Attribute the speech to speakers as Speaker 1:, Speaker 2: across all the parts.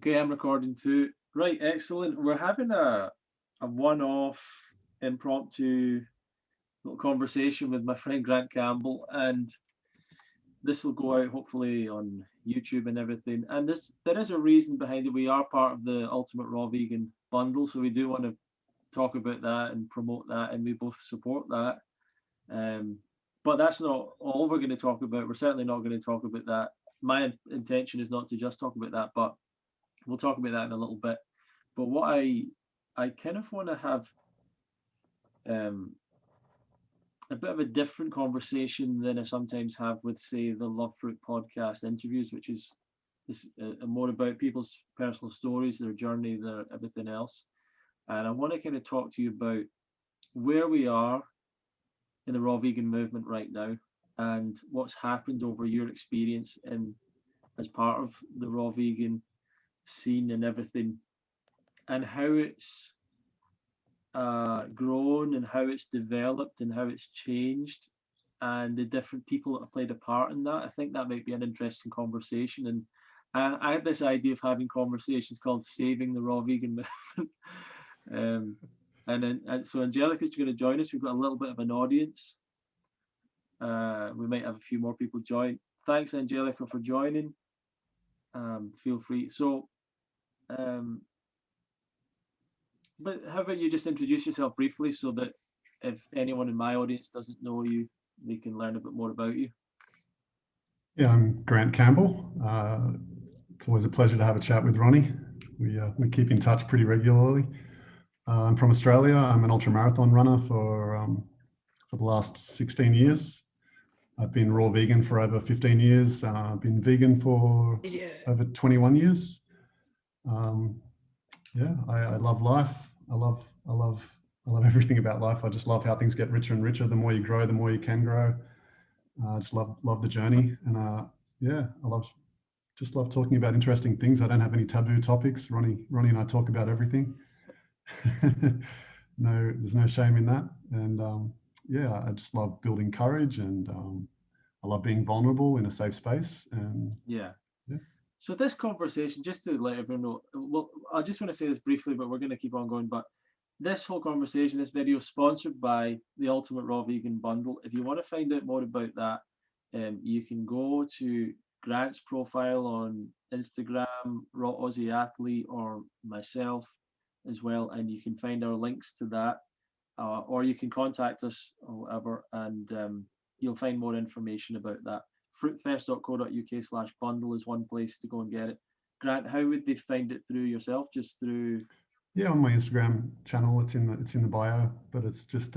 Speaker 1: Okay, I'm recording too. Right, excellent. We're having a one-off impromptu little conversation with my friend Grant Campbell, and this will go out hopefully on YouTube and everything. And there is a reason behind it. We are part of the Ultimate Raw Vegan bundle, so we do want to talk about that and promote that, and we both support that. Um, but that's not all we're going to talk about. We're certainly not going to talk about that. My intention is not to just talk about that, but we'll talk about that in a little bit. But what I kind of want to have um, a bit of a different conversation than I sometimes have with, say, the Love Fruit podcast interviews, which is more about people's personal stories, their journey, their everything else. And I want to kind of talk to you about where we are in the raw vegan movement right now and what's happened over your experience in as part of the raw vegan scene and everything, and how it's grown and how it's developed and how it's changed and the different people that have played a part in that. I think that might be an interesting conversation. And I had this idea of having conversations called Saving the Raw Vegan Movement. And so Angelica's going to join us. We've got a little bit of an audience. We might have a few more people join. Thanks, Angelica, for joining. Feel free. So, but how about you just introduce yourself briefly so that if anyone in my audience doesn't know you, they can learn a bit more about you.
Speaker 2: Yeah, I'm Grant Campbell. It's always a pleasure to have a chat with Ronnie. We keep in touch pretty regularly. I'm from Australia. I'm an ultramarathon runner for the last 16 years. I've been raw vegan for over 15 years. I've been vegan for over 21 years. I love life. I love everything about life. I just love how things get richer and richer. The more you grow, the more you can grow. I just love the journey, and I love talking about interesting things. I don't have any taboo topics. Ronnie and I talk about everything. No, there's no shame in that. And I just love building courage, and I love being vulnerable in a safe space. And
Speaker 1: yeah. So this conversation, just to let everyone know, well, I just want to say this briefly, but we're going to keep on going. But this whole conversation, this video, is sponsored by the Ultimate Raw Vegan Bundle. If you want to find out more about that, you can go to Grant's profile on Instagram, Raw Aussie Athlete, or myself as well, and you can find our links to that, or you can contact us or whatever, and you'll find more information about that. fruitfest.co.uk/bundle is one place to go and get it. Grant, how would they find it through yourself? Just through?
Speaker 2: Yeah, on my Instagram channel, it's in the bio, but it's just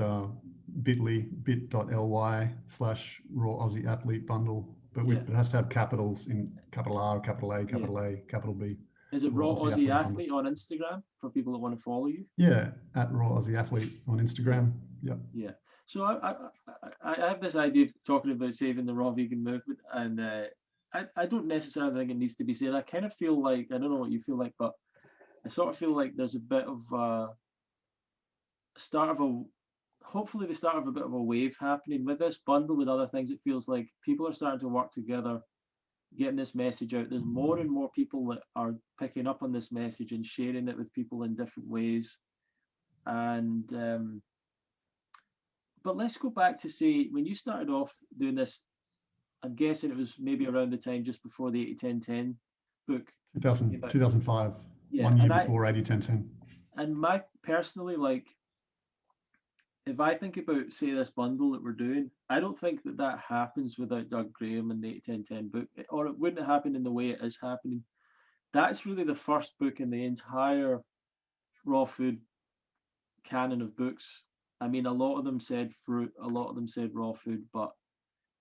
Speaker 2: bit.ly/raw Aussie athlete bundle. But it has to have capitals in capital R, capital A, capital A, capital B.
Speaker 1: Is it Raw Aussie Athlete on Instagram for people that want to follow you?
Speaker 2: Yeah, at Raw Aussie Athlete on Instagram.
Speaker 1: Yeah. So I have this idea of talking about saving the raw vegan movement, and I don't necessarily think it needs to be said. I kind of feel like, I don't know what you feel like, but I sort of feel like there's a bit of hopefully the start of a bit of a wave happening with this bundle with other things. It feels like people are starting to work together, getting this message out. There's more and more people that are picking up on this message and sharing it with people in different ways. And but let's go back to, say, when you started off doing this, I'm guessing it was maybe around the time just before the 80-10-10 book.
Speaker 2: 2005,
Speaker 1: yeah,
Speaker 2: 1 year before 80-10-10.
Speaker 1: And personally, like, if I think about, say, this bundle that we're doing, I don't think that happens without Doug Graham and the 80-10-10 book, or it wouldn't happen in the way it is happening. That's really the first book in the entire raw food canon of books. I mean, a lot of them said fruit, a lot of them said raw food, but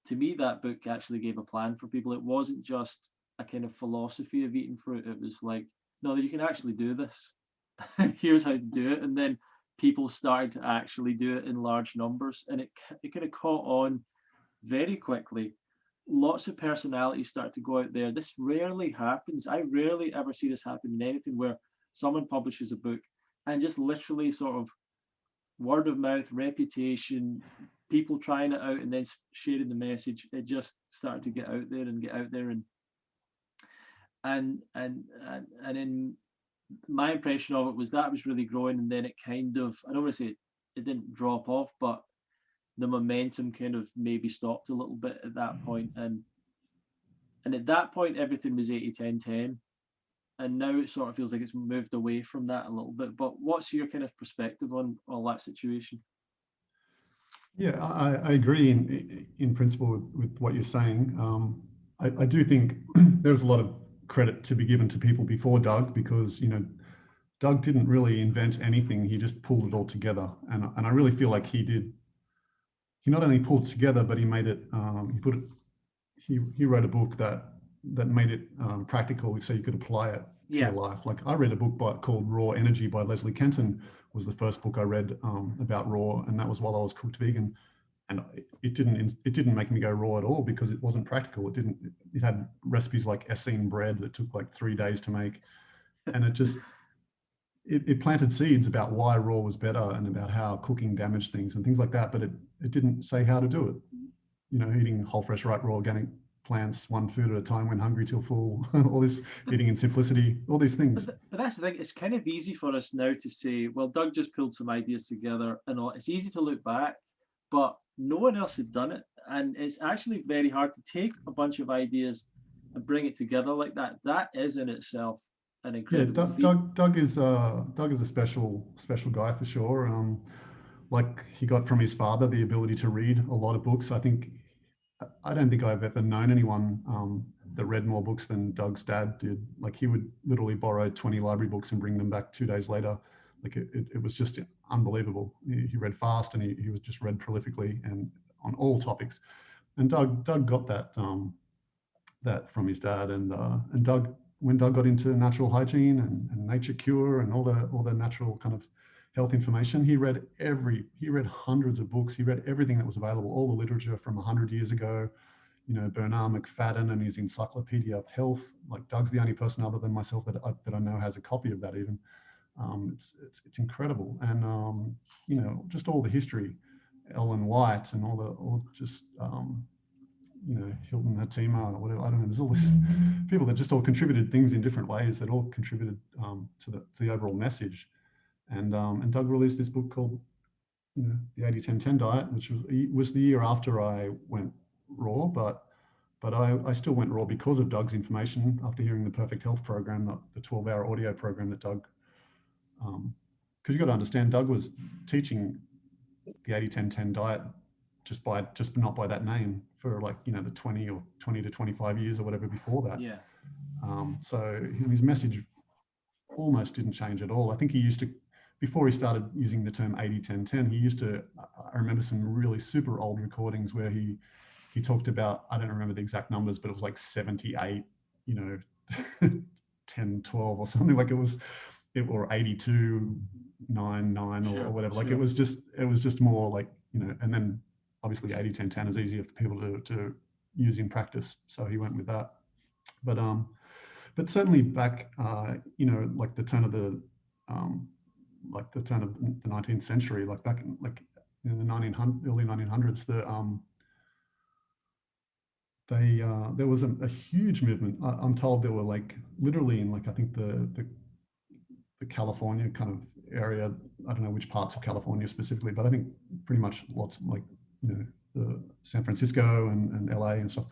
Speaker 1: to me, that book actually gave a plan for people. It wasn't just a kind of philosophy of eating fruit. It was like, no, you can actually do this. Here's how to do it. And then people started to actually do it in large numbers, and it kind of caught on very quickly. Lots of personalities start to go out there. This rarely happens. I rarely ever see this happen in anything, where someone publishes a book and just literally sort of word of mouth, reputation, people trying it out and then sharing the message, it just started to get out there. and in my impression of it was that was really growing, and then it kind of, I don't want to say it didn't drop off, but the momentum kind of maybe stopped a little bit at that point, and at that point everything was 80-10-10, and now it sort of feels like it's moved away from that a little bit. But what's your kind of perspective on all that situation?
Speaker 2: Yeah, I agree in principle with what you're saying. I do think there's a lot of credit to be given to people before Doug, because, you know, Doug didn't really invent anything. He just pulled it all together. And I really feel like he not only pulled it together, but he made it, he wrote a book that made it practical so you could apply it to your life. Like, I read a book called Raw Energy by Leslie Kenton, was the first book I read about raw, and that was while I was cooked vegan. And it didn't make me go raw at all, because it wasn't practical. It had recipes like Essene bread that took like 3 days to make, and it planted seeds about why raw was better and about how cooking damaged things and things like that. But it didn't say how to do it. You know, eating whole, fresh, right, raw, organic plants, one food at a time, when hungry till full, all this, eating in simplicity, all these things.
Speaker 1: But that's the thing. It's kind of easy for us now to say, well, Doug just pulled some ideas together, and all. It's easy to look back, but no one else had done it, and it's actually very hard to take a bunch of ideas and bring it together like that. That is in itself an incredible feat.
Speaker 2: Doug is a special guy for sure. Like, he got from his father the ability to read a lot of books. I don't think I've ever known anyone that read more books than Doug's dad did. Like, he would literally borrow 20 library books and bring them back 2 days later. Like, it was just unbelievable. He read fast, and he was just read prolifically and on all topics. And Doug got that from his dad. And Doug, when Doug got into natural hygiene and nature cure and all the natural kind of health information, he read hundreds of books. He read everything that was available, all the literature from 100 years ago, you know, Bernard McFadden and his Encyclopedia of Health. Like, Doug's the only person other than myself that I know has a copy of that even. It's incredible. And you know, just all the history, Ellen White and you know, Hilton Hatima, or whatever, I don't know, there's all these people that just all contributed things in different ways, that all contributed to the overall message. And Doug released this book called, you know, the 80-10-10 diet, which was the year after I went raw, but I still went raw because of Doug's information, after hearing the Perfect Health program, the 12-hour audio program that Doug, because you got to understand, Doug was teaching the 80-10-10 diet just not by that name for, like, you know, the 20 to 25 years or whatever before that.
Speaker 1: Yeah.
Speaker 2: So his message almost didn't change at all. I think he used to, before he started using the term 80-10-10, he used to, I remember some really super old recordings where he talked about, I don't remember the exact numbers, but it was like 78, you know, 10, 12 or something, like or 82, 9, 9 or whatever. Like, it was just more like, you know, and then obviously 80-10-10 is easier for people to use in practice. So he went with that. But certainly back, you know, like the turn of the 19th century, like back in, like, in the early 1900s, there was a huge movement. I'm told there were, like, literally in, like, I think the California kind of area, I don't know which parts of California specifically, but I think pretty much lots, like, you know, the San Francisco and LA and stuff.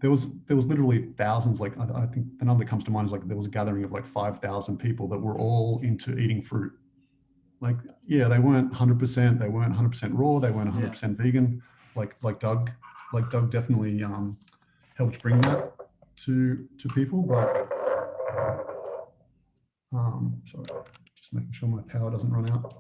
Speaker 2: There was literally thousands. Like, I think the number that comes to mind is, like, there was a gathering of like 5,000 people that were all into eating fruit. Like, yeah, they weren't 100%. They weren't 100% raw. They weren't 100% vegan. Like Doug definitely helped bring that to people. But sorry, just making sure my power doesn't run out.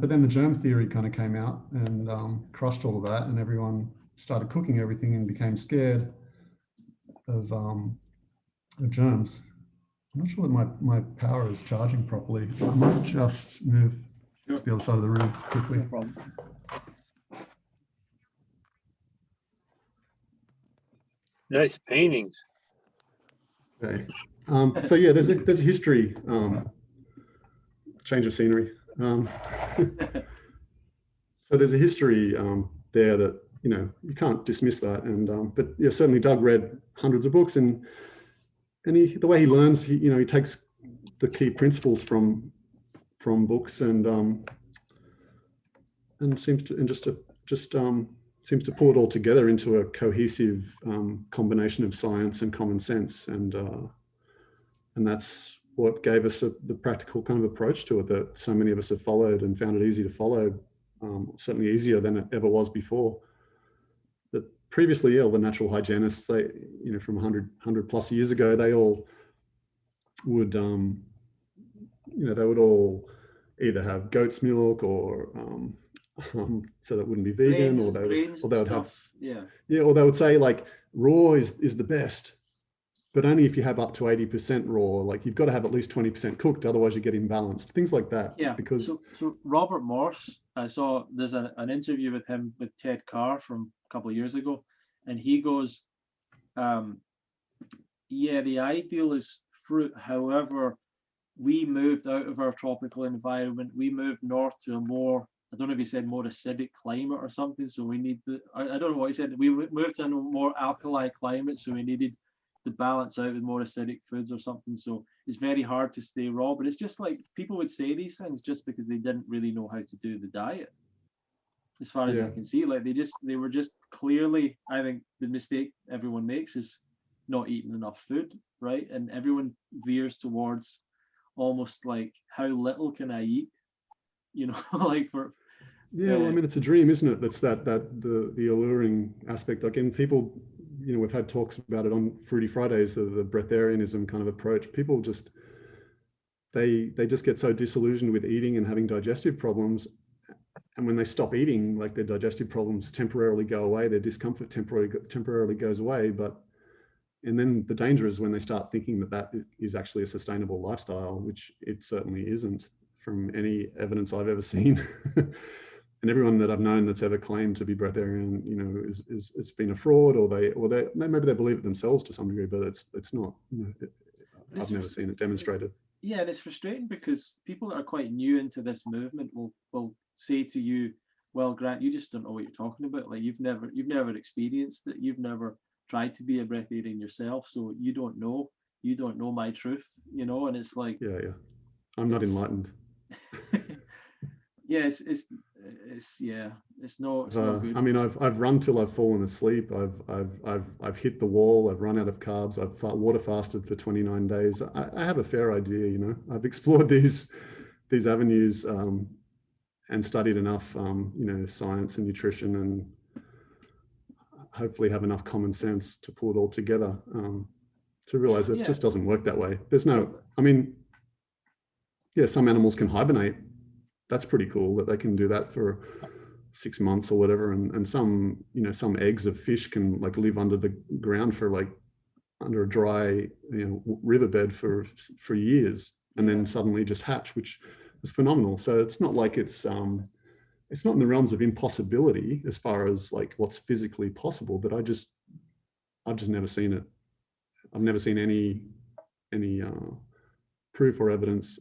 Speaker 2: But then the germ theory kind of came out and crushed all of that, and everyone started cooking everything and became scared of germs. I'm not sure that my power is charging properly. I might just move to the other side of the room quickly.
Speaker 1: No problem.
Speaker 3: Nice paintings.
Speaker 2: Okay. So yeah, there's a history. Change of scenery. So there's a history there that, you know, you can't dismiss that. And but yeah, certainly Doug read hundreds of books, and the way he learns, he takes the key principles from books and seems to pull it all together into a cohesive combination of science and common sense, and that's what gave us the practical kind of approach to it that so many of us have followed and found it easy to follow, certainly easier than it ever was before. That previously, all the natural hygienists, they, from 100 plus years ago, they all would, they would all either have goat's milk or so that wouldn't be vegan, or they would have, or they would say like raw is the best, but only if you have up to 80% raw. Like you've got to have at least 20% cooked, otherwise you get imbalanced. Things like that.
Speaker 1: Yeah.
Speaker 2: Because
Speaker 1: so Robert Morse, I saw there's an interview with him with Ted Carr from a couple of years ago, and he goes, yeah, the ideal is fruit. However, we moved out of our tropical environment. We moved north to a more, I don't know if he said more acidic climate or something. So we need I don't know what he said. We moved to a more alkali climate, so we needed to balance out with more acidic foods or something. So it's very hard to stay raw. But it's just like people would say these things just because they didn't really know how to do the diet. As far as I can see, like they were just clearly, I think the mistake everyone makes is not eating enough food, right? And everyone veers towards almost like, how little can I eat? Like for
Speaker 2: well, I mean, it's a dream, isn't it? That's the alluring aspect. Like, and people, we've had talks about it on Fruity Fridays, the breatharianism kind of approach. People just they just get so disillusioned with eating and having digestive problems, and when they stop eating, like their digestive problems temporarily go away, their discomfort temporarily goes away, and then the danger is when they start thinking that is actually a sustainable lifestyle, which it certainly isn't from any evidence I've ever seen. And everyone that I've known that's ever claimed to be breatharian, it's been a fraud, or maybe they believe it themselves to some degree, but it's not. I've never seen it demonstrated.
Speaker 1: Yeah, and it's frustrating because people that are quite new into this movement will say to you, well, Grant, you just don't know what you're talking about. Like you've never experienced it. You've never tried to be a breatharian yourself, so you don't know my truth, and it's like,
Speaker 2: I'm not enlightened.
Speaker 1: Yeah, it's not good.
Speaker 2: I mean, I've run till I've fallen asleep. I've hit the wall. I've run out of carbs. I've water fasted for 29 days. I have a fair idea, I've explored these avenues and studied enough, science and nutrition, and hopefully have enough common sense to pull it all together, to realize that it just doesn't work that way. There's no, I mean, some animals can hibernate. That's pretty cool that they can do that for 6 months or whatever. And some, some eggs of fish can like live under the ground for like under a dry, riverbed for years, and then suddenly just hatch, which is phenomenal. So it's not like it's not in the realms of impossibility as far as like what's physically possible, but I've just never seen it. I've never seen any proof or evidence.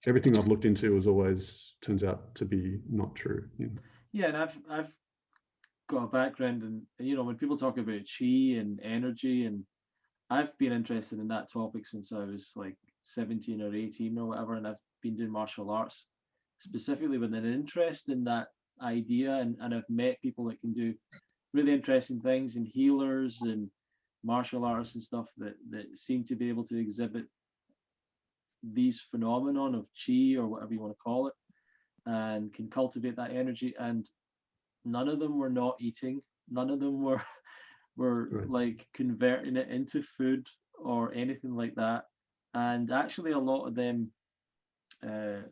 Speaker 2: Everything I've looked into has always turns out to be not true.
Speaker 1: Yeah, and I've got a background in, when people talk about chi and energy, and I've been interested in that topic since I was like 17 or 18 or whatever, and I've been doing martial arts specifically with an interest in that idea, and I've met people that can do really interesting things, and healers and martial artists and stuff that seem to be able to exhibit these phenomenon of chi or whatever you want to call it, and can cultivate that energy. And none of them were not eating. None of them were
Speaker 2: Right.
Speaker 1: like converting it into food or anything like that. And actually, a lot of them have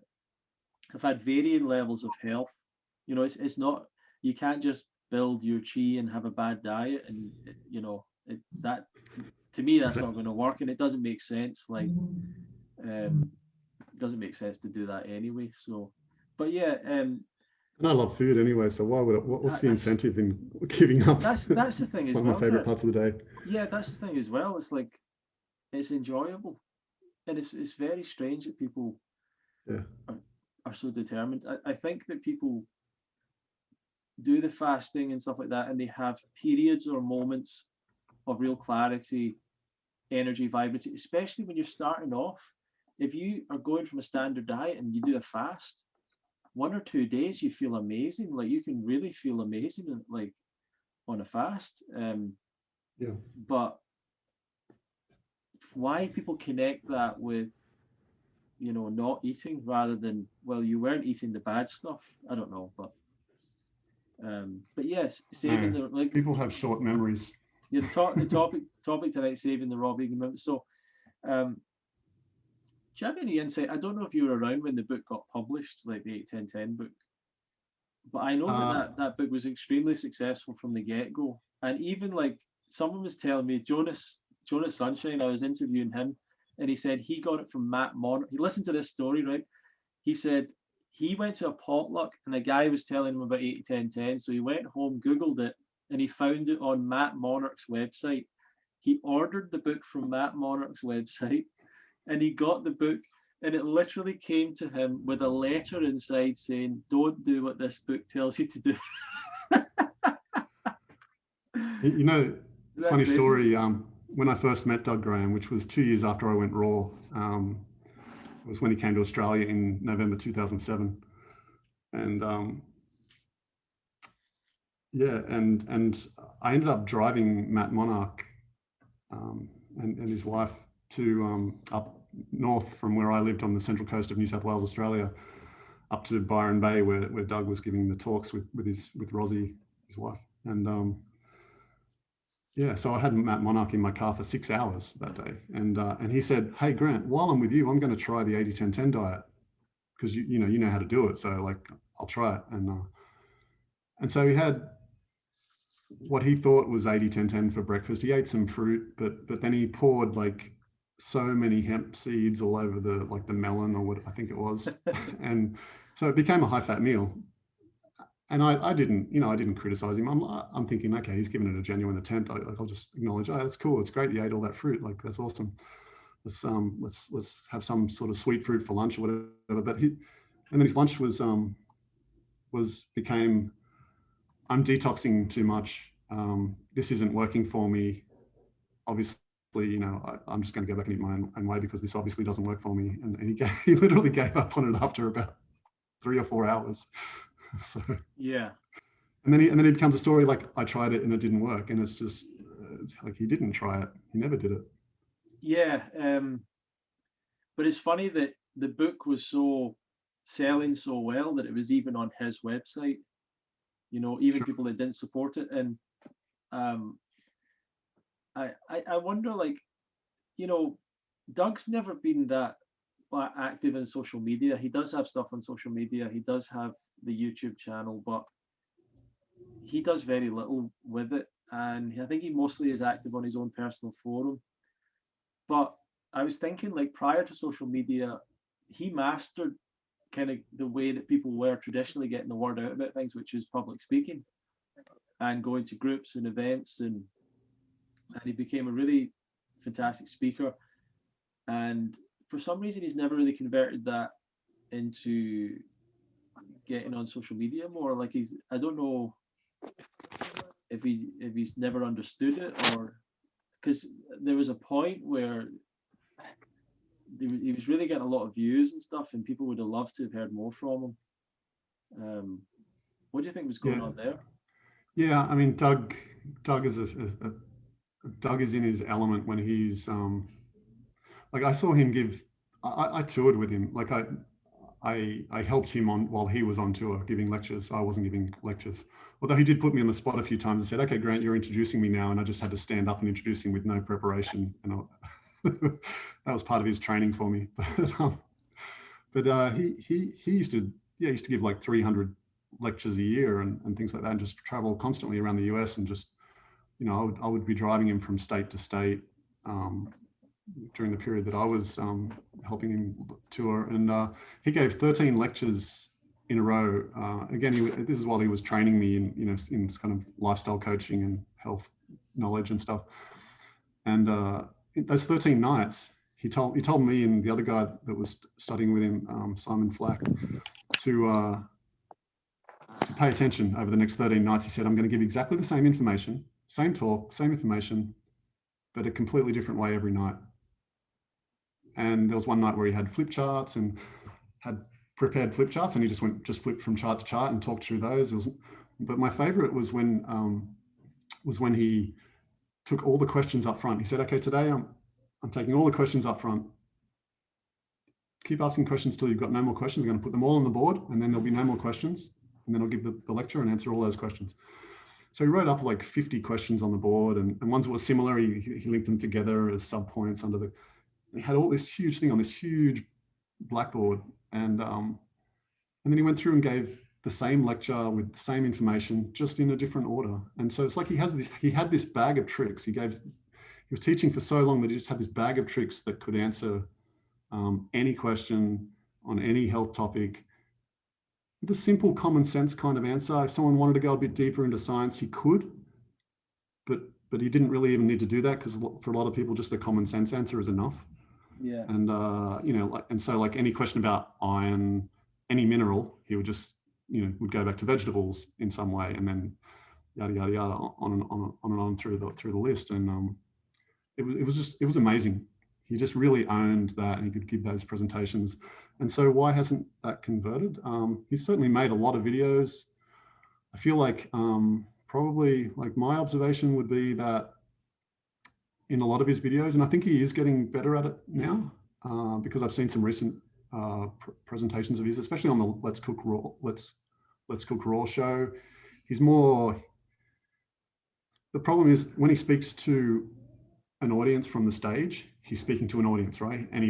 Speaker 1: had varying levels of health. It's not, you can't just build your chi and have a bad diet, and that, to me, that's not going to work, and it doesn't make sense. Like, it doesn't make sense to do that anyway. So, but
Speaker 2: and I love food anyway, so why would what's the incentive in giving up?
Speaker 1: That's the thing as well.
Speaker 2: One of my favorite parts of the day.
Speaker 1: Yeah, that's the thing as well. It's like, it's enjoyable, and it's very strange that people are so determined. I think that people do the fasting and stuff like that, and they have periods or moments of real clarity, energy, vibrancy, especially when you're starting off. If you are going from a standard diet and you do a fast, 1 or 2 days you feel amazing. Like you can really feel amazing, like on a fast.
Speaker 2: Yeah.
Speaker 1: But why people connect that with, you know, not eating rather than, well, you weren't eating the bad stuff. I don't know, but yes, saving the, like,
Speaker 2: People have short memories.
Speaker 1: yeah, the topic tonight, saving the raw vegan moment. So do you have any insight? I don't know if you were around when the book got published, like the 8-10-10 book, but I know that book was extremely successful from the get-go. And even like someone was telling me, Jonas Sunshine, I was interviewing him, and he said he got it from Matt Monroe. He listened to this story, right? He said he went to a potluck and a guy was telling him about 8-10-10. So he went home, Googled it, and he found it on Matt Monarch's website. He ordered the book from Matt Monarch's website, and he got the book, and it literally came to him with a letter inside saying, "Don't do what this book tells you to do."
Speaker 2: You know, funny
Speaker 1: crazy?
Speaker 2: story. When I first met Doug Graham, which was 2 years after I went raw, was when he came to Australia in November 2007, and and I ended up driving Matt Monarch and his wife to up north from where I lived on the central coast of New South Wales, Australia, up to Byron Bay, where Doug was giving the talks with Rosie, his wife, and yeah, so I had Matt Monarch in my car for 6 hours that day, and he said, "Hey Grant, while I'm with you, I'm going to try the 80-10-10 diet because you know how to do it, so like I'll try it." And so he had what he thought was 80-10-10 for breakfast. He ate some fruit, but then he poured like so many hemp seeds all over the melon or what I think it was, and so it became a high fat meal. And I didn't criticize him. I'm thinking, okay, he's given it a genuine attempt. I'll just acknowledge, oh, that's cool. It's great you ate all that fruit. Like that's awesome. Let's have some sort of sweet fruit for lunch or whatever. But and then his lunch became, I'm detoxing too much. This isn't working for me. Obviously, I'm just going to go back and eat my own way because this obviously doesn't work for me. And he literally gave up on it after about 3 or 4 hours. So
Speaker 1: Yeah.
Speaker 2: and then it becomes a story like I tried it and it didn't work, and it's just it's like he didn't try it, he never did it.
Speaker 1: Yeah, but it's funny that the book was selling so well that it was even on his website. You know, even
Speaker 2: Sure.
Speaker 1: people that didn't support it, and I wonder, like, you know, Doug's never been that active in social media. He does have stuff on social media. He does have the YouTube channel, but he does very little with it. And I think he mostly is active on his own personal forum. But I was thinking, like, prior to social media, he mastered kind of the way that people were traditionally getting the word out about things, which is public speaking and going to groups and events, and he became a really fantastic speaker. And for some reason, he's never really converted that into getting on social media more. Like I don't know if he's never understood it, or because there was a point where he was really getting a lot of views and stuff, and people would have loved to have heard more from him. What do you think was going on there?
Speaker 2: Yeah, I mean, Doug is Doug is in his element when he's like I saw him give. I toured with him. Like I helped him on while he was on tour giving lectures. I wasn't giving lectures, although he did put me on the spot a few times and said, "Okay, Grant, you're introducing me now," and I just had to stand up and introduce him with no preparation, and that was part of his training for me. But he used to give like 300 lectures a year and things like that, and just travel constantly around the US, and just I would be driving him from state to state during the period that I was helping him tour, and he gave 13 lectures in a row. Again, this is while he was training me in kind of lifestyle coaching and health knowledge and stuff. And those 13 nights, he told me and the other guy that was studying with him, Simon Flack, to pay attention over the next 13 nights. He said, I'm going to give exactly the same information, same talk, same information, but a completely different way every night. And there was one night where he had flip charts and had prepared flip charts, and he just flipped from chart to chart and talked through those. But my favorite was when he took all the questions up front. He said, okay, today I'm taking all the questions up front. Keep asking questions till you've got no more questions. I'm going to put them all on the board, and then there'll be no more questions. And then I'll give the lecture and answer all those questions. So he wrote up like 50 questions on the board, and ones that were similar, he linked them together as subpoints under the. He had all this huge thing on this huge blackboard, and then he went through and gave the same lecture with the same information, just in a different order. And so it's like he had this bag of tricks. He was teaching for so long that he just had this bag of tricks that could answer any question on any health topic. The simple common sense kind of answer. If someone wanted to go a bit deeper into science, he could, but he didn't really even need to do that, because for a lot of people, just the common sense answer is enough.
Speaker 1: Yeah.
Speaker 2: And so any question about iron, any mineral, he would just would go back to vegetables in some way, and then yada yada yada on and on through the list. And it was amazing. He just really owned that, and he could give those presentations. And so why hasn't that converted? He's certainly made a lot of videos. I feel like probably, like, my observation would be that in a lot of his videos, and I think he is getting better at it now, because I've seen some recent presentations of his, especially on the Let's Cook Raw show. He's more, the problem is when he speaks to an audience from the stage, he's speaking to an audience, right? And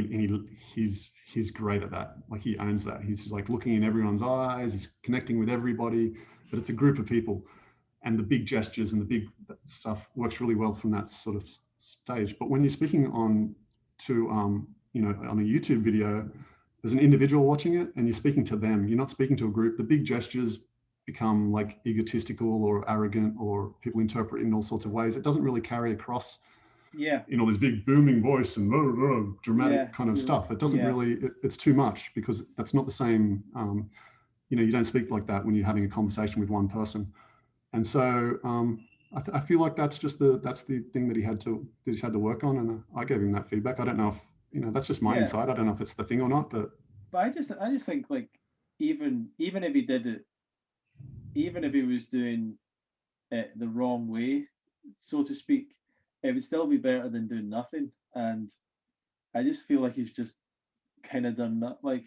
Speaker 2: he's great at that. Like, he owns that. He's just like looking in everyone's eyes, he's connecting with everybody, but it's a group of people, and the big gestures and the big stuff works really well from that sort of stage. But when you're speaking on a YouTube video, there's an individual watching it, and you're speaking to them. You're not speaking to a group. The big gestures become like egotistical or arrogant, or people interpret it in all sorts of ways. It doesn't really carry across.
Speaker 1: Yeah.
Speaker 2: This big booming voice and dramatic kind of stuff. It doesn't really. It's too much, because that's not the same. You don't speak like that when you're having a conversation with one person. And so I feel like that's the thing that he had to work on, and I gave him that feedback. I don't know if that's just my insight. I don't know if it's the thing or not, but
Speaker 1: I just think, like, even if he did it, even if he was doing it the wrong way, so to speak, it would still be better than doing nothing. And I just feel like he's just kind of done that. Like,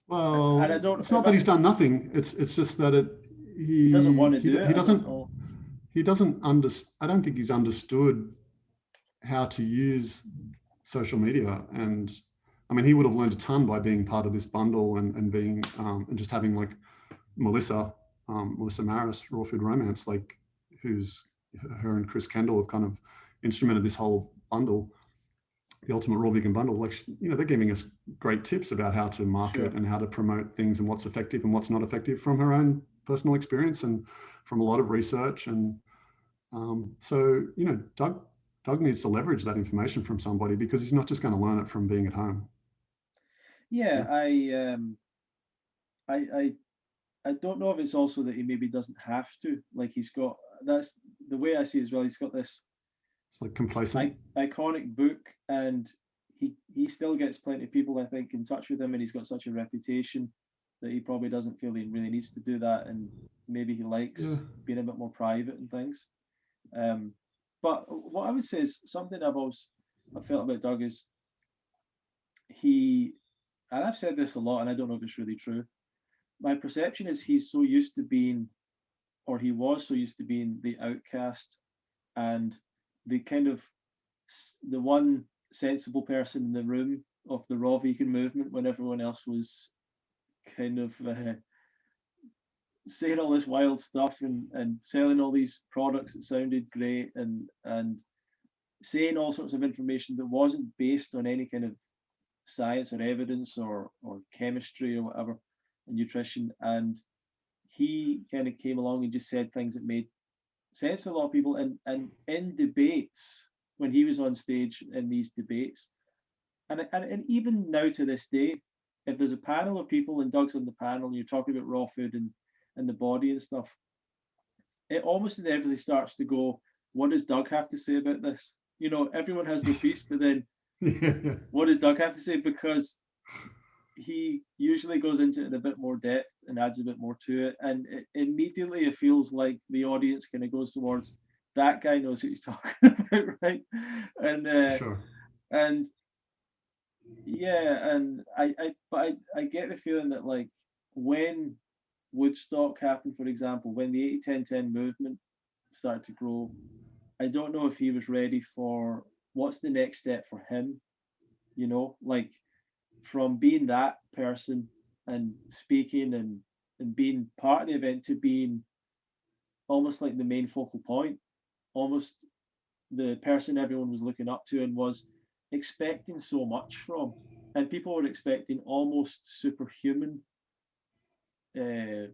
Speaker 2: well,
Speaker 1: and I don't.
Speaker 2: It's not that he's done nothing. It's just that he
Speaker 1: doesn't want to do it.
Speaker 2: He doesn't. He doesn't understand. I don't think he's understood how to use social media. And I mean, he would have learned a ton by being part of this bundle and being and just having, like, Melissa Maris, Raw Food Romance, like, who's her and Chris Kendall have kind of instrumented this whole bundle, the Ultimate Raw Vegan Bundle. Like, they're giving us great tips about how to market and how to promote things and what's effective and what's not effective from her own personal experience and from a lot of research. And so Doug needs to leverage that information from somebody, because he's not just going to learn it from being at home.
Speaker 1: Yeah, I don't know if it's also that he maybe doesn't have to. Like, that's the way I see it as well. He's got this,
Speaker 2: it's like, complacent,
Speaker 1: iconic book, and he still gets plenty of people, I think, in touch with him, and he's got such a reputation that he probably doesn't feel he really needs to do that, and maybe he likes being a bit more private and things. But what I would say is something I've felt about Doug is and I've said this a lot, and I don't know if it's really true. My perception is he was so used to being the outcast and the kind of the one sensible person in the room of the raw vegan movement, when everyone else was kind of saying all this wild stuff and selling all these products that sounded great and saying all sorts of information that wasn't based on any kind of science or evidence or chemistry or whatever, and nutrition. And he kind of came along and just said things that made sense to a lot of people. And in debates, when he was on stage in these debates, and even now to this day, if there's a panel of people and Doug's on the panel and you're talking about raw food and and the body and stuff, it almost inevitably starts to go, what does Doug have to say about this? You know, everyone has their piece, but then
Speaker 2: Yeah.
Speaker 1: what does Doug have to say? Because he usually goes into it in a bit more depth and adds a bit more to it. And immediately it feels like the audience kind of goes towards, that guy knows what he's talking about, right? And
Speaker 2: Sure.
Speaker 1: and yeah, and I get the feeling that, like, when Woodstock happened, for example, when the 80-10-10 movement started to grow, I don't know if he was ready for what's the next step for him, you know, like from being that person and speaking and being part of the event to being almost like the main focal point, almost the person everyone was looking up to and was expecting so much from. And people were expecting almost superhuman, uh,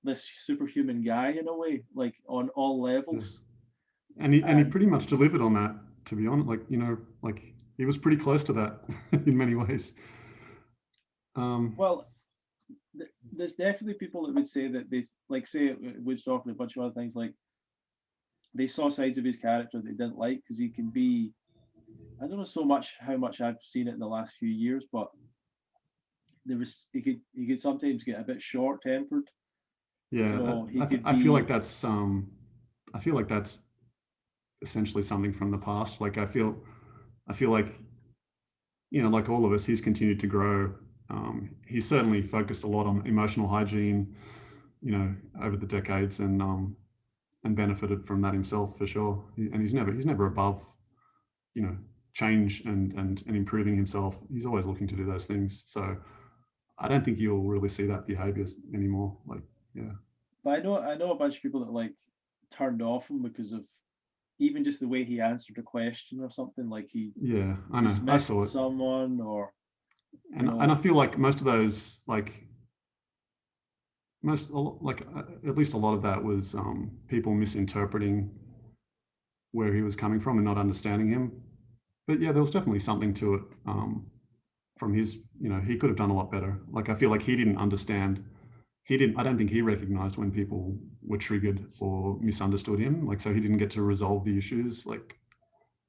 Speaker 1: this superhuman guy in a way, like on all levels.
Speaker 2: And he
Speaker 1: And
Speaker 2: pretty much delivered on that, to be honest. Like, you know, like he was pretty close to that in many ways.
Speaker 1: well, there's definitely people that would say that they, like, say Woodstock and a bunch of other things, like they saw sides of his character they didn't like because he can be, I don't know so much how much I've seen it in the last few years, but there was he could sometimes get a bit short tempered. You
Speaker 2: Yeah,
Speaker 1: know, he could
Speaker 2: I feel like
Speaker 1: be,
Speaker 2: that's essentially something from the past. Like I feel like, you know, like all of us, he's continued to grow. He's certainly focused a lot on emotional hygiene, you know, over the decades, and benefited from that himself for sure. And he's never above, you know, change and improving himself. He's always looking to do those things. So I don't think you'll really see that behavior anymore. Like, yeah,
Speaker 1: but I know a bunch of people that like turned off him because of even just the way he answered a question or something, like he
Speaker 2: yeah, I know. I saw
Speaker 1: dismissed
Speaker 2: it.
Speaker 1: someone, or you
Speaker 2: And I
Speaker 1: know,
Speaker 2: feel like most of those, like at least a lot of that was people misinterpreting where he was coming from and not understanding him. But yeah, there was definitely something to it, from his, you know, he could have done a lot better. Like I feel like he didn't understand. I don't think he recognized when people were triggered or misunderstood him. Like, so he didn't get to resolve the issues, like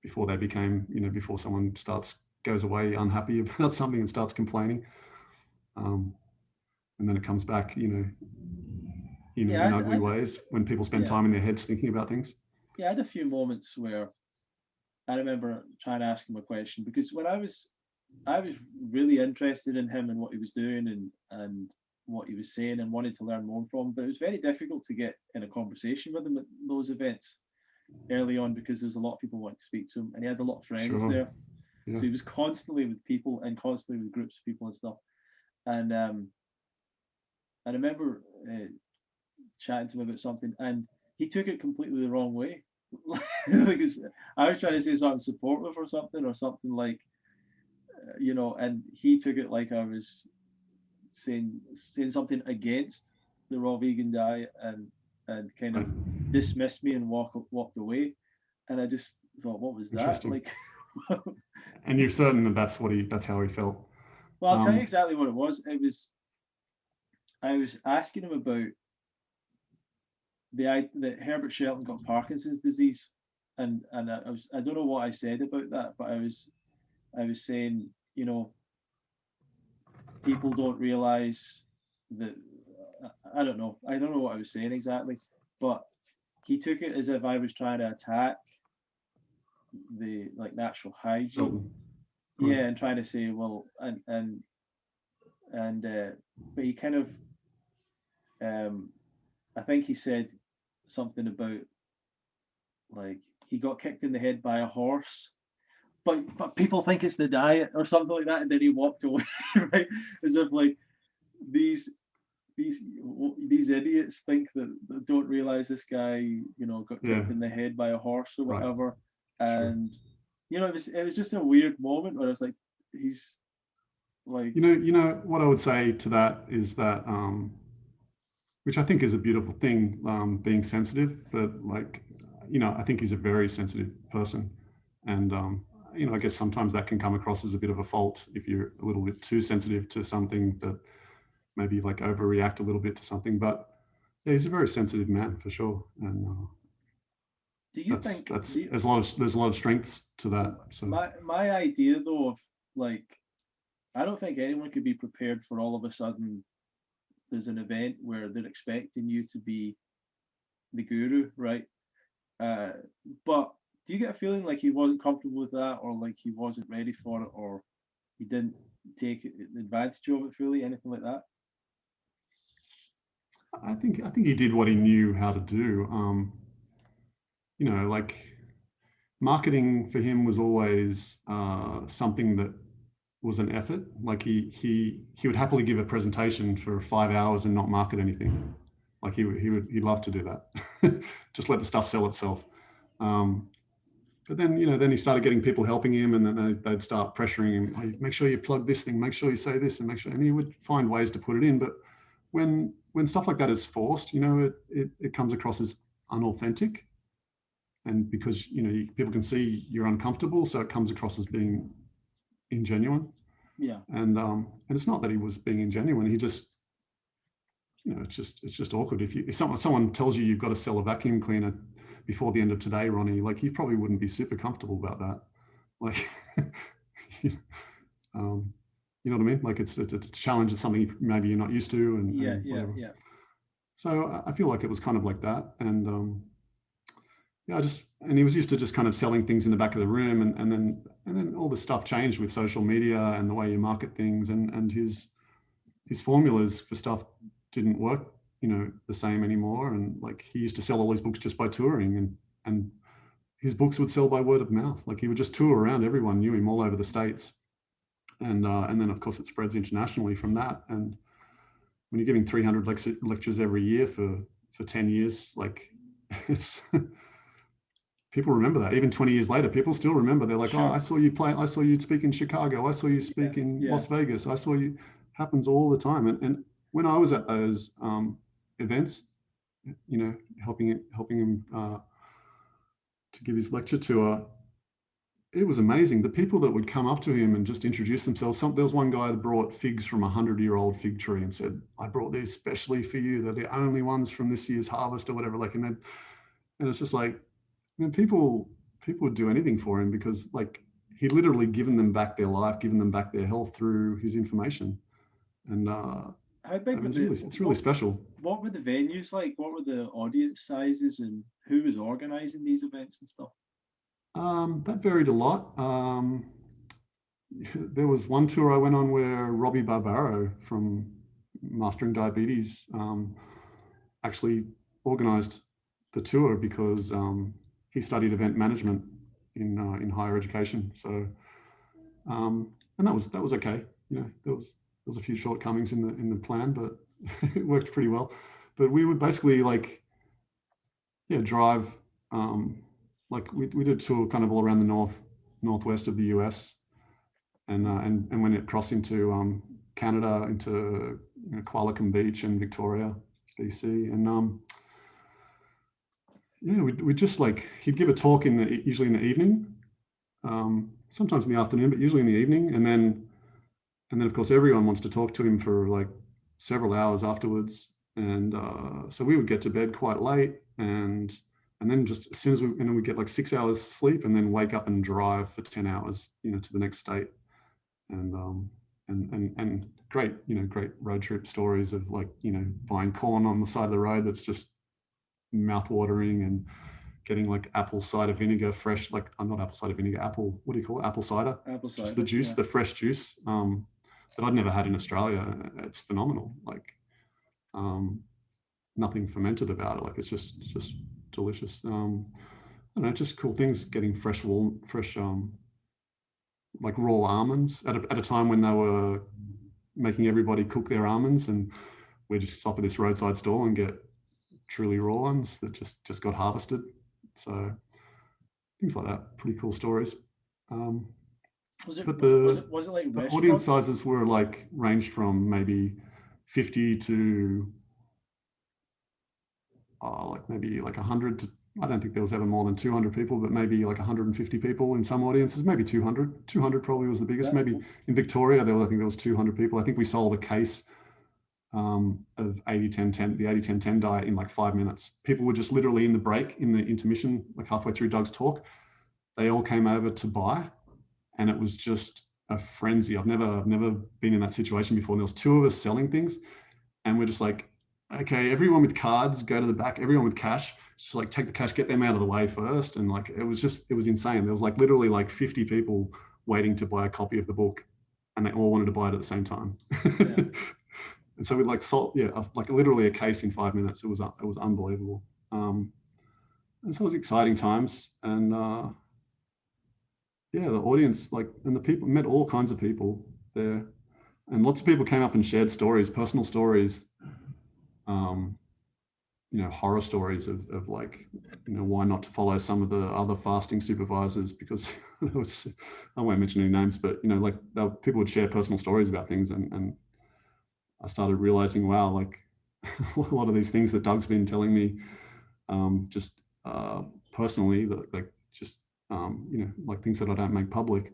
Speaker 2: before they became, you know, before someone goes away unhappy about something and starts complaining. Um, and then it comes back, you know,
Speaker 1: yeah,
Speaker 2: in ugly ways when people spend
Speaker 1: yeah,
Speaker 2: time in their heads thinking about things.
Speaker 1: yeah. I had a few moments where I remember trying to ask him a question because when I was really interested in him and what he was doing and what he was saying and wanted to learn more from him, but it was very difficult to get in a conversation with him at those events early on because there's a lot of people wanting to speak to him and he had a lot of friends
Speaker 2: Sure.
Speaker 1: there.
Speaker 2: Yeah.
Speaker 1: So he was constantly with people and constantly with groups of people and stuff. And I remember chatting to him about something, and he took it completely the wrong way. Like I was trying to say something supportive or something like, you know, and he took it like I was saying something against the raw vegan diet and kind
Speaker 2: Right.
Speaker 1: of dismissed me and walked away. And I just thought, what was that?
Speaker 2: Interesting.
Speaker 1: Like,
Speaker 2: And you're certain that that's how he felt.
Speaker 1: well, I'll tell you
Speaker 2: Um,
Speaker 1: exactly what it was. I was asking him about that Herbert Shelton got Parkinson's disease, and I don't know what I said about that, but I was saying, you know, people don't realize that, I don't know what I was saying exactly, but he took it as if I was trying to attack the, like, natural hygiene,
Speaker 2: Shelton. Right.
Speaker 1: yeah, and trying to say, well, and but he kind of, I think he said something about, like, he got kicked in the head by a horse, but people think it's the diet or something like that, and then he walked away, right? As if like these these these idiots think that don't realize this guy, you know, got
Speaker 2: Yeah.
Speaker 1: kicked in the head by a horse or
Speaker 2: Right.
Speaker 1: whatever,
Speaker 2: Sure.
Speaker 1: and you know, it was just a weird moment where I was like, he's like,
Speaker 2: You know what I would say to that is that, which I think is a beautiful thing, being sensitive, but like, you know, I think he's a very sensitive person. And, you know, I guess sometimes that can come across as a bit of a fault if you're a little bit too sensitive to something, that maybe like overreact a little bit to something. But Yeah, he's a very sensitive man for sure, and
Speaker 1: Do you
Speaker 2: that's
Speaker 1: think
Speaker 2: that's
Speaker 1: do you-
Speaker 2: there's a lot of strengths to that. So
Speaker 1: my idea though of like I don't think anyone could be prepared for all of a sudden there's an event where they're expecting you to be the guru, right? Uh, but do you get a feeling like he wasn't comfortable with that, or like he wasn't ready for it, or he didn't take advantage of it fully, anything like that?
Speaker 2: I think he did what he knew how to do. Like marketing for him was always something that was an effort. Like he would happily give a presentation for 5 hours and not market anything. Like he'd love to do that. Just let the stuff sell itself. But then he started getting people helping him, and then they'd start pressuring him. Hey, make sure you plug this thing. Make sure you say this, and make sure. And he would find ways to put it in. But when stuff like that is forced, it comes across as unauthentic, and because people can see you're uncomfortable, so it comes across as being ingenuine.
Speaker 1: Yeah.
Speaker 2: And it's not that he was being ingenuine. He just, it's just awkward. If someone tells you you've got to sell a vacuum cleaner before the end of today, Ronnie, like you probably wouldn't be super comfortable about that. Like, you know what I mean? Like it's a challenge. It's something maybe you're not used to, and whatever.
Speaker 1: Yeah.
Speaker 2: So I feel like it was kind of like that, and and he was used to just kind of selling things in the back of the room, and then all this stuff changed with social media and the way you market things, and his formulas for stuff didn't work, the same anymore. And like he used to sell all his books just by touring, and his books would sell by word of mouth. Like he would just tour around, everyone knew him all over the States, and then of course it spreads internationally from that. And when you're giving 300 lectures every year for 10 years, like it's people remember that. Even 20 years later, people still remember. They're like,
Speaker 1: Sure.
Speaker 2: oh, I saw you speak in Chicago. I saw you speak in Las Vegas. I saw you. Happens all the time. And when I was at those events, helping him to give his lecture tour, it was amazing. The people that would come up to him and just introduce themselves. There was one guy that brought figs from 100-year-old fig tree and said, I brought these specially for you. They're the only ones from this year's harvest or whatever. Like, and it's just like, people would do anything for him because like he'd literally given them back their life, given them back their health through his information. And
Speaker 1: how big
Speaker 2: it's really special.
Speaker 1: What were the venues like? What were the audience sizes, and who was organizing these events and stuff?
Speaker 2: That varied a lot. There was one tour I went on where Robbie Barbaro from Mastering Diabetes actually organized the tour because he studied event management in higher education. So and that was okay. There was a few shortcomings in the plan, but it worked pretty well. But we would basically drive like we did a tour kind of all around the northwest of the US, and when it crossed into Canada, into Qualicum Beach and Victoria, BC, and we just like he'd give a talk usually in the evening, sometimes in the afternoon, but usually in the evening, and then of course everyone wants to talk to him for like several hours afterwards, and so we would get to bed quite late, and then just as soon as we get like 6 hours sleep, and then wake up and drive for 10 hours, to the next state, and great road trip stories of like buying corn on the side of the road that's just mouth-watering, and getting like apple cider vinegar fresh, like not apple cider vinegar, what do you call it? Apple cider. Just the juice, the fresh juice that I'd never had in Australia. It's phenomenal. Like nothing fermented about it. Like it's just delicious. I don't know, just cool things. Getting fresh like raw almonds at a time when they were making everybody cook their almonds, and we just stop at this roadside stall and get truly raw ones that just got harvested. So things like that, pretty cool stories.
Speaker 1: Was it like
Speaker 2: the audience sizes were like ranged from maybe 50 to like maybe like 100 to, I don't think there was ever more than 200 people, but maybe like 150 people in some audiences, maybe 200 probably was the biggest. Maybe in Victoria, I think there was 200 people. I think we sold a case of 80-10-10, the 80-10-10 diet in like 5 minutes. People were just literally in the break, in the intermission, like halfway through Doug's talk, they all came over to buy, and it was just a frenzy. I've never been in that situation before. And there was 2 of us selling things, and we're just like, okay, everyone with cards, go to the back. Everyone with cash, just like take the cash, get them out of the way first. And like, it was insane. There was like literally like 50 people waiting to buy a copy of the book, and they all wanted to buy it at the same time. Yeah. And so we like like literally a case in 5 minutes. It was unbelievable. And so it was exciting times. And yeah, the audience, like, and the people, met all kinds of people there, and lots of people came up and shared stories, personal stories, horror stories of like, why not to follow some of the other fasting supervisors, because I won't mention any names, but like people would share personal stories about things, and I started realizing, wow, like a lot of these things that Doug's been telling me, just personally, like just like things that I don't make public,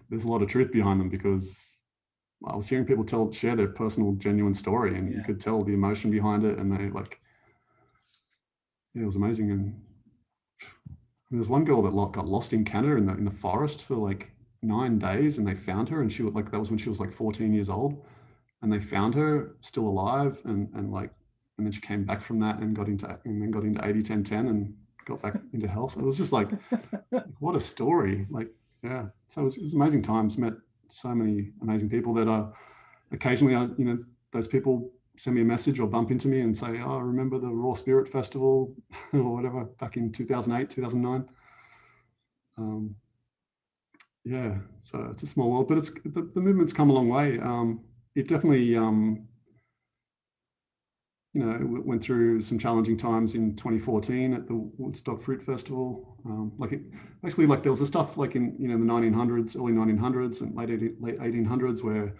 Speaker 2: there's a lot of truth behind them, because I was hearing people share their personal, genuine story, and you could tell the emotion behind it, and they like, it was amazing. And there's one girl that got lost in Canada in the forest for like 9 days, and they found her, and she was like, that was when she was like 14 years old, and they found her still alive, and then she came back from that and got into 80-10-10 and got back into health. It was just like, what a story. Like, yeah. So it was amazing times. Met so many amazing people that occasionally, those people send me a message or bump into me and say, oh, remember the Raw Spirit Festival or whatever back in 2008, 2009. Yeah, so it's a small world, but the movement's come a long way. It definitely, went through some challenging times in 2014 at the Woodstock Fruit Festival. Basically, like there was the stuff like in the 1900s, early 1900s and late 1800s, where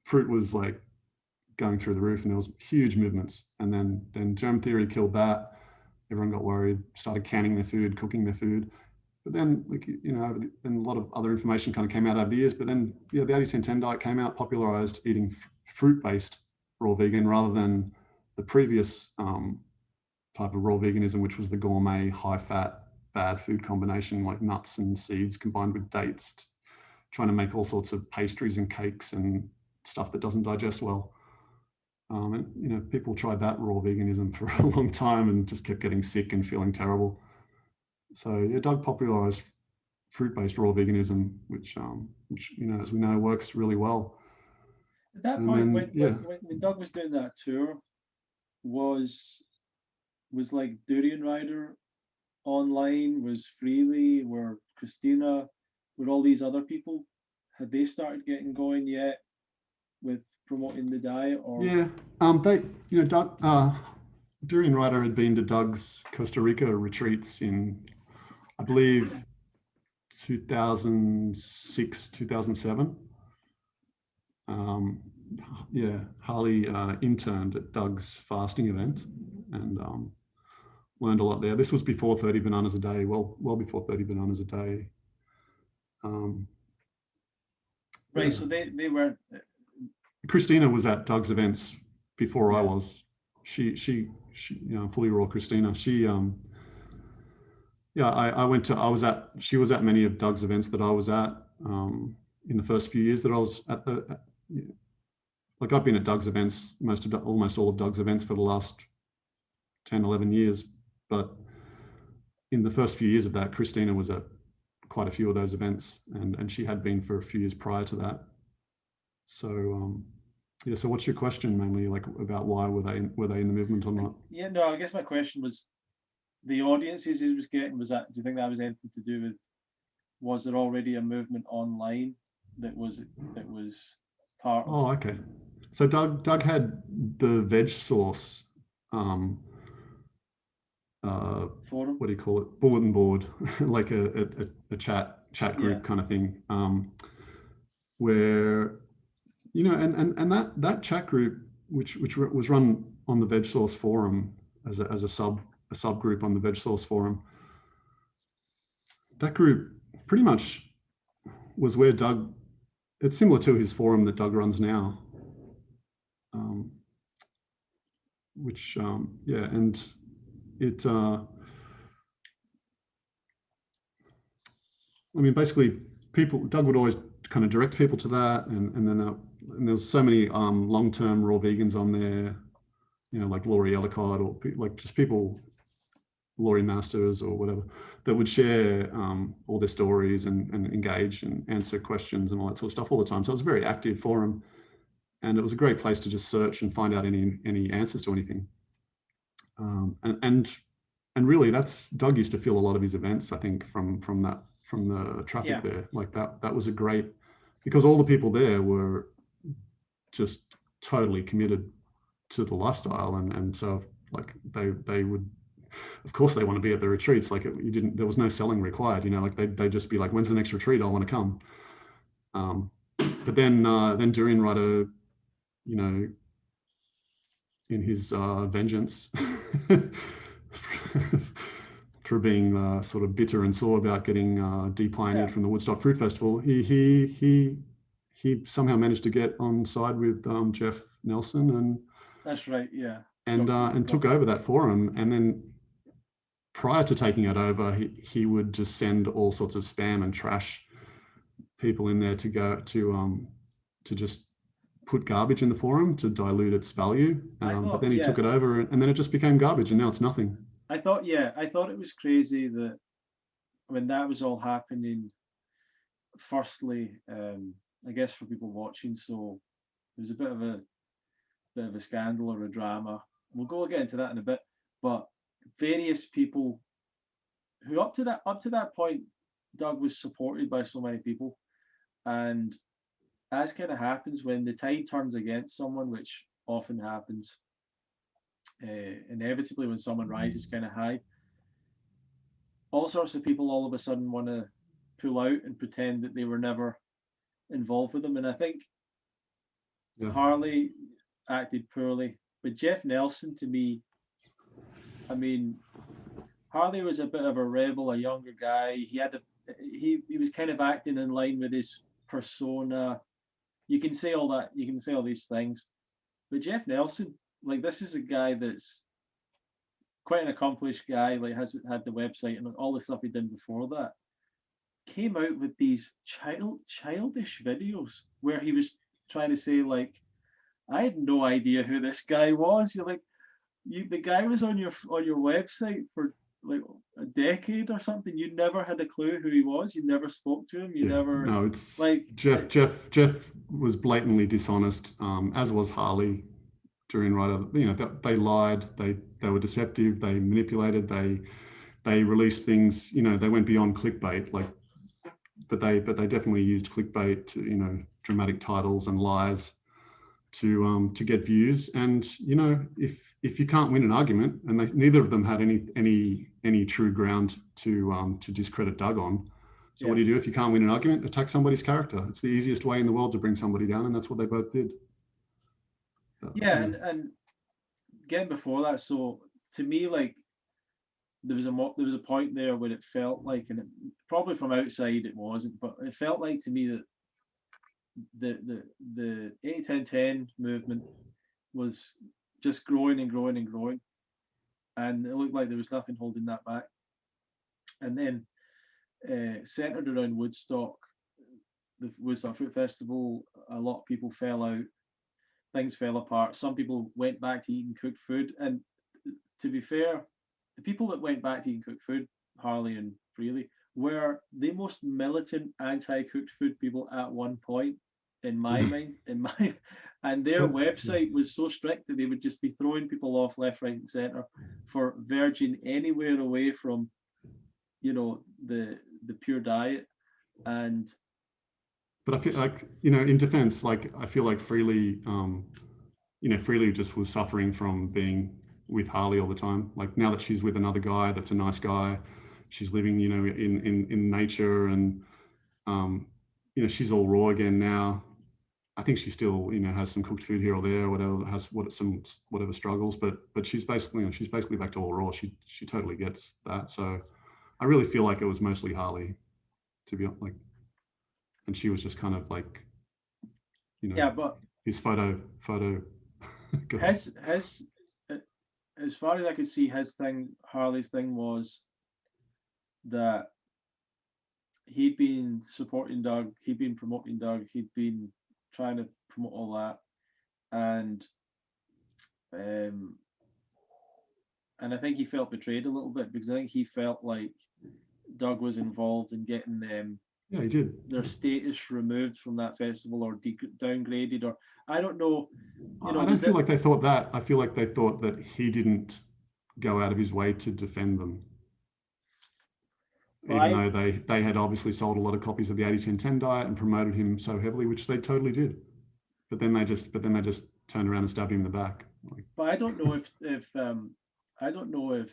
Speaker 2: fruit was like going through the roof, and there was huge movements. And then germ theory killed that. Everyone got worried, started canning their food, cooking their food. But then, and a lot of other information kind of came out over the years. But then, the 80-10-10 diet came out, popularized eating fruit-based raw vegan rather than the previous type of raw veganism, which was the gourmet, high-fat, bad food combination, like nuts and seeds combined with dates, trying to make all sorts of pastries and cakes and stuff that doesn't digest well. And people tried that raw veganism for a long time and just kept getting sick and feeling terrible. So yeah, Doug popularized fruit-based raw veganism, which as we know, works really well.
Speaker 1: At that point, when Doug was doing that tour, was like Durian Rider online, was Freely, were Christina, were all these other people, had they started getting going yet with promoting the diet? Or
Speaker 2: Doug, Durian Rider had been to Doug's Costa Rica retreats in, I believe, 2006, 2007. Harley interned at Doug's fasting event and learned a lot there. This was before 30 bananas a day, well before 30 bananas a day.
Speaker 1: Right, so they weren't.
Speaker 2: Christina was at Doug's events before I was. She fully raw Christina. She she was at many of Doug's events that I was at in the first few years that I was at I've been at Doug's events, almost all of Doug's events for the last 10, 11 years. But in the first few years of that, Christina was at quite a few of those events, and she had been for a few years prior to that. So so what's your question mainly, like about why were they in the movement or not?
Speaker 1: Yeah, no, I guess my question was the audiences he was getting, do you think that was anything to do with, was there already a movement online that was part of?
Speaker 2: Oh, okay. So Doug had the veg sauce forum? What do you call it? Bulletin board, like a chat group kind of thing, where and that chat group, which was run on the veg sauce forum as a subgroup on the veg sauce forum, that group pretty much was where Doug, it's similar to his forum that Doug runs now. which yeah, and it. I mean, basically, Doug would always kind of direct people to that, and then and there's so many long-term raw vegans on there, you know, like Laurie Ellicott or like just people, Laurie Masters or whatever, that would share all their stories and engage and answer questions and all that sort of stuff all the time. So it was a very active forum, and it was a great place to just search and find out any answers to anything. And really, that's Doug used to fill a lot of his events, I think, from the traffic there. Like that was a great, because all the people there were just totally committed to the lifestyle, and so like they would, of course they want to be at the retreats. Like there was no selling required, you know, like they'd just be like, when's the next retreat? I want to come. But then Durian Rider, you know, in his vengeance for being sort of bitter and sore about getting de-pioneered from the Woodstock Fruit Festival, he somehow managed to get on side with Jeff Nelson, and
Speaker 1: that's right, yeah,
Speaker 2: and took over that forum. And then prior to taking it over, he would just send all sorts of spam and trash people in there to go to just put garbage in the forum to dilute its value. But then he took it over, and then it just became garbage, and now it's nothing.
Speaker 1: I thought it was crazy that when that was all happening, firstly, I guess for people watching, so it was a bit of a scandal or a drama. We'll get into that in a bit, but various people who up to that point, Doug was supported by so many people, and as kind of happens when the tide turns against someone, which often happens, inevitably when someone rises kind of high, all sorts of people all of a sudden want to pull out and pretend that they were never involved with them. And I think Harley acted poorly, but Jeff Nelson, to me, I mean, Harley was a bit of a rebel, a younger guy. He was kind of acting in line with his persona. You can say all that, you can say all these things, but Jeff Nelson, like, this is a guy that's quite an accomplished guy, like has had the website and all the stuff he did before that, came out with these childish videos where he was trying to say, like, I had no idea who this guy was. You're like, the guy was on your website for like a decade or something. You never had a clue who he was. You never spoke to him. You never.
Speaker 2: No, it's
Speaker 1: like
Speaker 2: Jeff was blatantly dishonest, as was Harley during Rider. You know, they lied. They were deceptive. They manipulated. They released things. You know, they went beyond clickbait. Like, but they definitely used clickbait to, you know, dramatic titles and lies to get views. And you know, if you can't win an argument, and neither of them had any true ground to discredit Doug on. So what do you do if you can't win an argument? Attack somebody's character. It's the easiest way in the world to bring somebody down, and that's what they both did.
Speaker 1: And getting before that, so to me, like, there was a point there where it felt like, and probably from outside it wasn't, but it felt like to me that the 8-10-10 movement was just growing and growing and growing, and it looked like there was nothing holding that back. And then centered around Woodstock, the Woodstock Fruit Festival, a lot of people fell out, things fell apart. Some people went back to eating cooked food, and to be fair, the people that went back to eating cooked food, Harley and Freely, were the most militant anti-cooked food people at one point, in my mind. And their website was so strict that they would just be throwing people off left, right, and center for verging anywhere away from, you know, the pure diet. And
Speaker 2: but I feel like, you know, in defense, like, I feel like Freely, you know, Freely just was suffering from being with Harley all the time. Like, now that she's with another guy that's a nice guy, she's living, you know, in nature, and you know, she's all raw again now. I think she still, you know, has some cooked food here or there, or whatever, has whatever struggles, but she's basically, you know, back to all raw. She totally gets that. So I really feel like it was mostly Harley, to be like, and she was just kind of like, you know,
Speaker 1: but
Speaker 2: his photo.
Speaker 1: his as far as I could see, Harley's thing was that he'd been supporting Doug, he'd been promoting Doug, he'd been trying to promote all that, and I think he felt betrayed a little bit, because I think he felt like Doug was involved in getting them
Speaker 2: Yeah, he did.
Speaker 1: their status removed from that festival, or downgraded, or I don't know. You know,
Speaker 2: I don't feel like they thought that. I feel like they thought that he didn't go out of his way to defend them, even though they had obviously sold a lot of copies of the 80-10-10 diet and promoted him so heavily, which they totally did. But then they just turned around and stabbed him in the back.
Speaker 1: But I don't know if I don't know if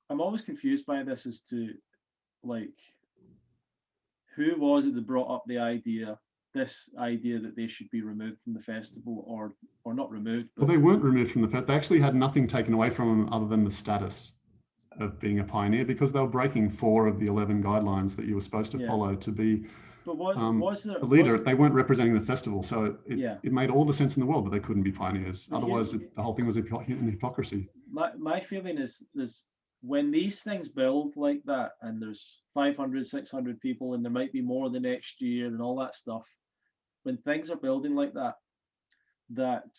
Speaker 1: I'm always confused by this as to, like, who was it that brought up this idea that they should be removed from the festival, or not removed. But
Speaker 2: well, they weren't removed from the festival. They actually had nothing taken away from them other than the status of being a pioneer, because they were breaking 4 of the 11 guidelines that you were supposed to follow to be
Speaker 1: but was there
Speaker 2: a leader. They weren't representing the festival, so it made all the sense in the world that they couldn't be pioneers. Otherwise, the whole thing was an hypocrisy.
Speaker 1: My feeling is when these things build like that, and there's 500, 600 people, and there might be more the next year and all that stuff, when things are building like that, that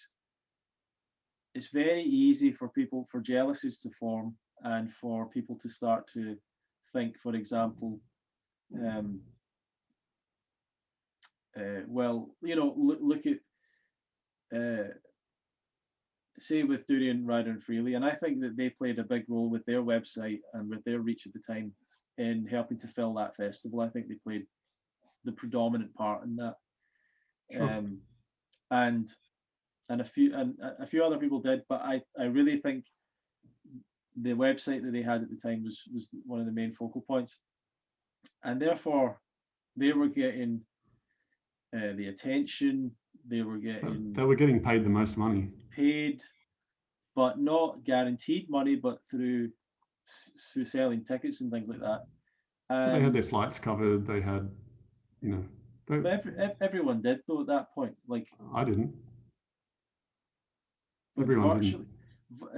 Speaker 1: it's very easy for jealousies to form, and for people to start to think, for example, well, you know, look at say with Durian, Rider and Freely, and I think that they played a big role with their website and with their reach at the time in helping to fill that festival. I think they played the predominant part in that. Sure. And a few other people did, but I really think the website that they had at the time was one of the main focal points, and therefore they were getting the attention. They were getting
Speaker 2: paid the most money.
Speaker 1: Paid, but not guaranteed money, but through selling tickets and things like that. And
Speaker 2: they had their flights covered. They had, you know.
Speaker 1: Everyone did though at that point. Like
Speaker 2: I didn't. Everyone didn't.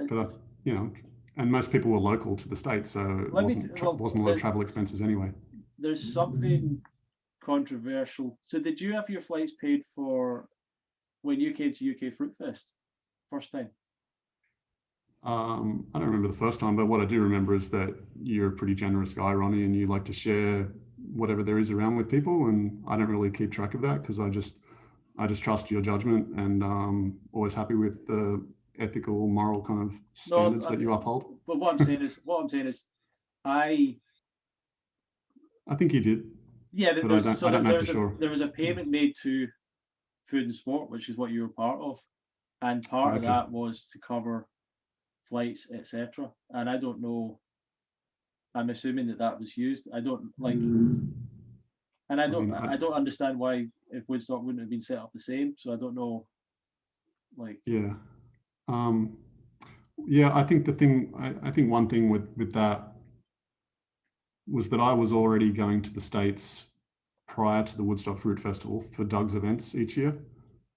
Speaker 2: But you know, and most people were local to the States, so it wasn't a lot of travel expenses anyway.
Speaker 1: There's something controversial. So did you have your flights paid for when you came to UK Fruit Fest first time?
Speaker 2: I don't remember the first time, but what I do remember is that you're a pretty generous guy, Ronnie, and you like to share whatever there is around with people, and I don't really keep track of that, because I just trust your judgment, and always happy with the ethical, moral kind of standards that you uphold.
Speaker 1: But what I'm saying is, I
Speaker 2: think you did.
Speaker 1: Yeah,
Speaker 2: but I don't know for sure.
Speaker 1: There was a payment made to Food and Sport, which is what you were part of, and part of that was to cover flights, etc. And I don't know. I'm assuming that was used. I don't like, and I don't understand why, if Woodstock wouldn't have been set up the same. So I don't know. Like.
Speaker 2: Yeah. Yeah, I think I think one thing with that was that I was already going to the States prior to the Woodstock Fruit Festival for Doug's events each year,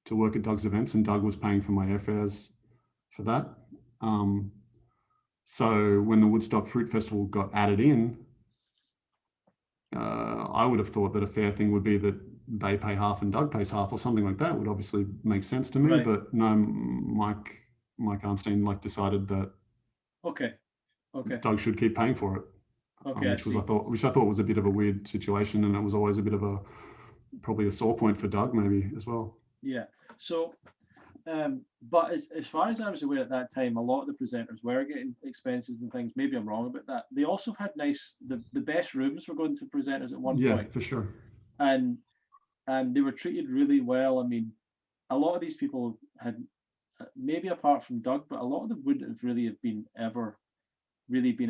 Speaker 2: to work at Doug's events, and Doug was paying for my airfares for that. So when the Woodstock Fruit Festival got added in, I would have thought that a fair thing would be that they pay half and Doug pays half, or something like that would obviously make sense to me. Right. But no, Mike Arnstein decided that Doug should keep paying for it. Which I thought was a bit of a weird situation, and it was always a bit of probably a sore point for Doug maybe as well.
Speaker 1: Yeah. So, but as far as I was aware at that time, a lot of the presenters were getting expenses and things. Maybe I'm wrong about that. They also had the best rooms were going to presenters at one point.
Speaker 2: Yeah, for sure.
Speaker 1: And they were treated really well. I mean, a lot of these people had, maybe apart from Doug, but a lot of them wouldn't have really been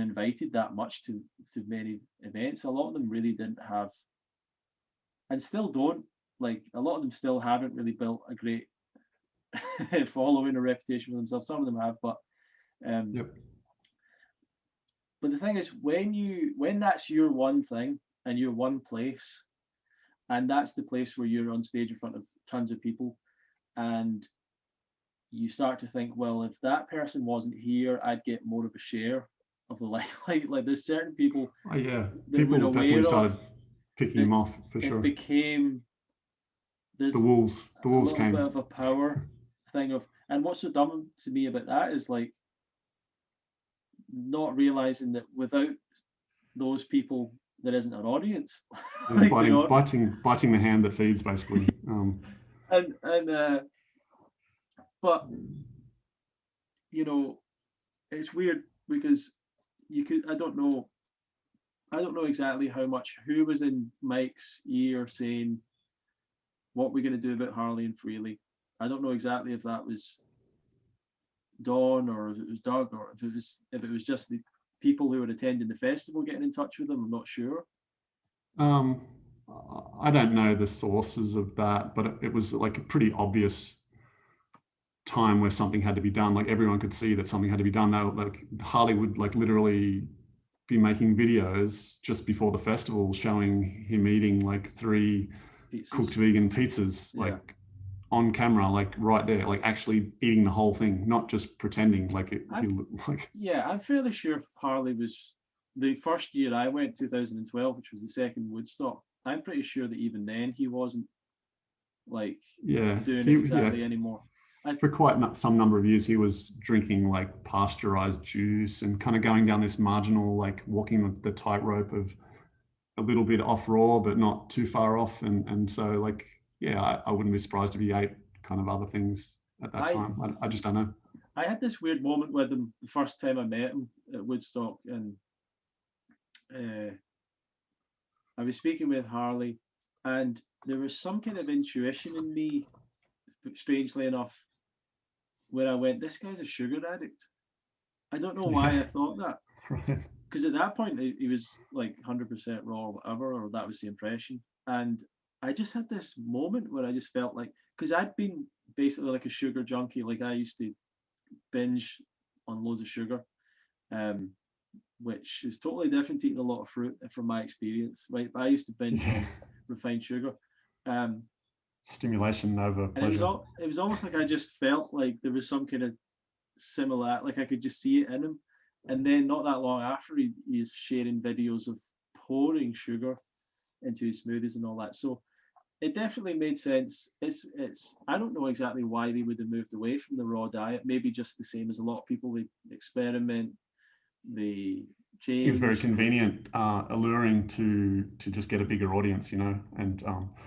Speaker 1: invited that much to many events. A lot of them really didn't have, and still don't, like, a lot of them still haven't really built a great following or reputation for themselves. Some of them have, but
Speaker 2: yep.
Speaker 1: But the thing is, when that's your one thing and your one place, and that's the place where you're on stage in front of tons of people, and you start to think, well, if that person wasn't here, I'd get more of a share of the limelight. Like there's certain people
Speaker 2: Oh yeah,
Speaker 1: that
Speaker 2: people
Speaker 1: we're
Speaker 2: definitely
Speaker 1: aware
Speaker 2: started
Speaker 1: of
Speaker 2: picking
Speaker 1: that
Speaker 2: him off for
Speaker 1: it
Speaker 2: sure.
Speaker 1: became
Speaker 2: The
Speaker 1: there's
Speaker 2: wolves
Speaker 1: a little
Speaker 2: came.
Speaker 1: bit of a power thing of, and what's so dumb to me about that is like not realizing that without those people there isn't an audience.
Speaker 2: Yeah,
Speaker 1: Like you know,
Speaker 2: biting the hand that feeds, basically.
Speaker 1: and but you know, it's weird because you could I don't know exactly how much who was in Mike's ear saying what we're going to do about Harley and Freely. I don't know exactly if that was Dawn or if it was Doug or if it was just the people who were attending the festival getting in touch with them. I'm not sure.
Speaker 2: Um, I don't know the sources of that, but it was like a pretty obvious time where something had to be done. Like everyone could see that something had to be done. Now, like Harley would like literally be making videos just before the festival showing him eating like 3
Speaker 1: Pizzas.
Speaker 2: cooked vegan pizzas,
Speaker 1: Yeah.
Speaker 2: like on camera, like right there, like actually eating the whole thing, not just pretending like it.
Speaker 1: Yeah, I'm fairly sure Harley was the first year I went, 2012, which was the second Woodstock. I'm pretty sure that even then he wasn't like doing it exactly anymore.
Speaker 2: For quite some number of years, he was drinking like pasteurized juice and kind of going down this marginal, like walking the tightrope of a little bit off raw, but not too far off. And so like, yeah, I wouldn't be surprised if he ate kind of other things at that time. I just don't know.
Speaker 1: I had this weird moment with him the first time I met him at Woodstock, and I was speaking with Harley, and there was some kind of intuition in me, strangely enough, where I went, this guy's a sugar addict. I don't know why I thought that.
Speaker 2: Right.
Speaker 1: Because at that point, he was like 100% raw or whatever, or that was the impression. And I just had this moment where I just felt like, because I'd been basically like a sugar junkie, like I used to binge on loads of sugar, which is totally different to eating a lot of fruit from my experience. Right, I used to binge on refined sugar.
Speaker 2: Stimulation over pleasure.
Speaker 1: And it was almost like I just felt like there was some kind of similar, like I could just see it in him. And then not that long after, he's sharing videos of pouring sugar into his smoothies and all that. So it definitely made sense. It's I don't know exactly why they would have moved away from the raw diet. Maybe just the same as a lot of people, they experiment, they change.
Speaker 2: It's very convenient, alluring to just get a bigger audience, you know. And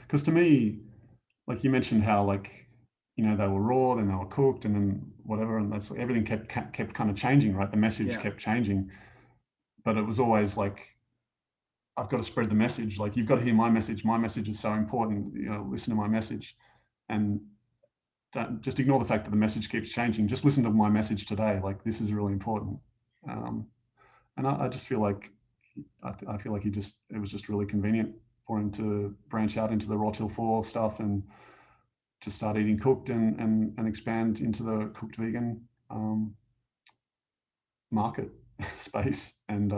Speaker 2: because to me, like you mentioned how like, you know, they were raw, then they were cooked, and then whatever, and that's everything kept kind of changing, right? The message kept changing, but it was always like, I've got to spread the message. Like you've got to hear my message. My message is so important. You know, listen to my message, and don't just ignore the fact that the message keeps changing. Just listen to my message today. Like this is really important. And I just feel like I feel like it was just really convenient for him to branch out into the raw till 4 stuff and to start eating cooked and expand into the cooked vegan market space, and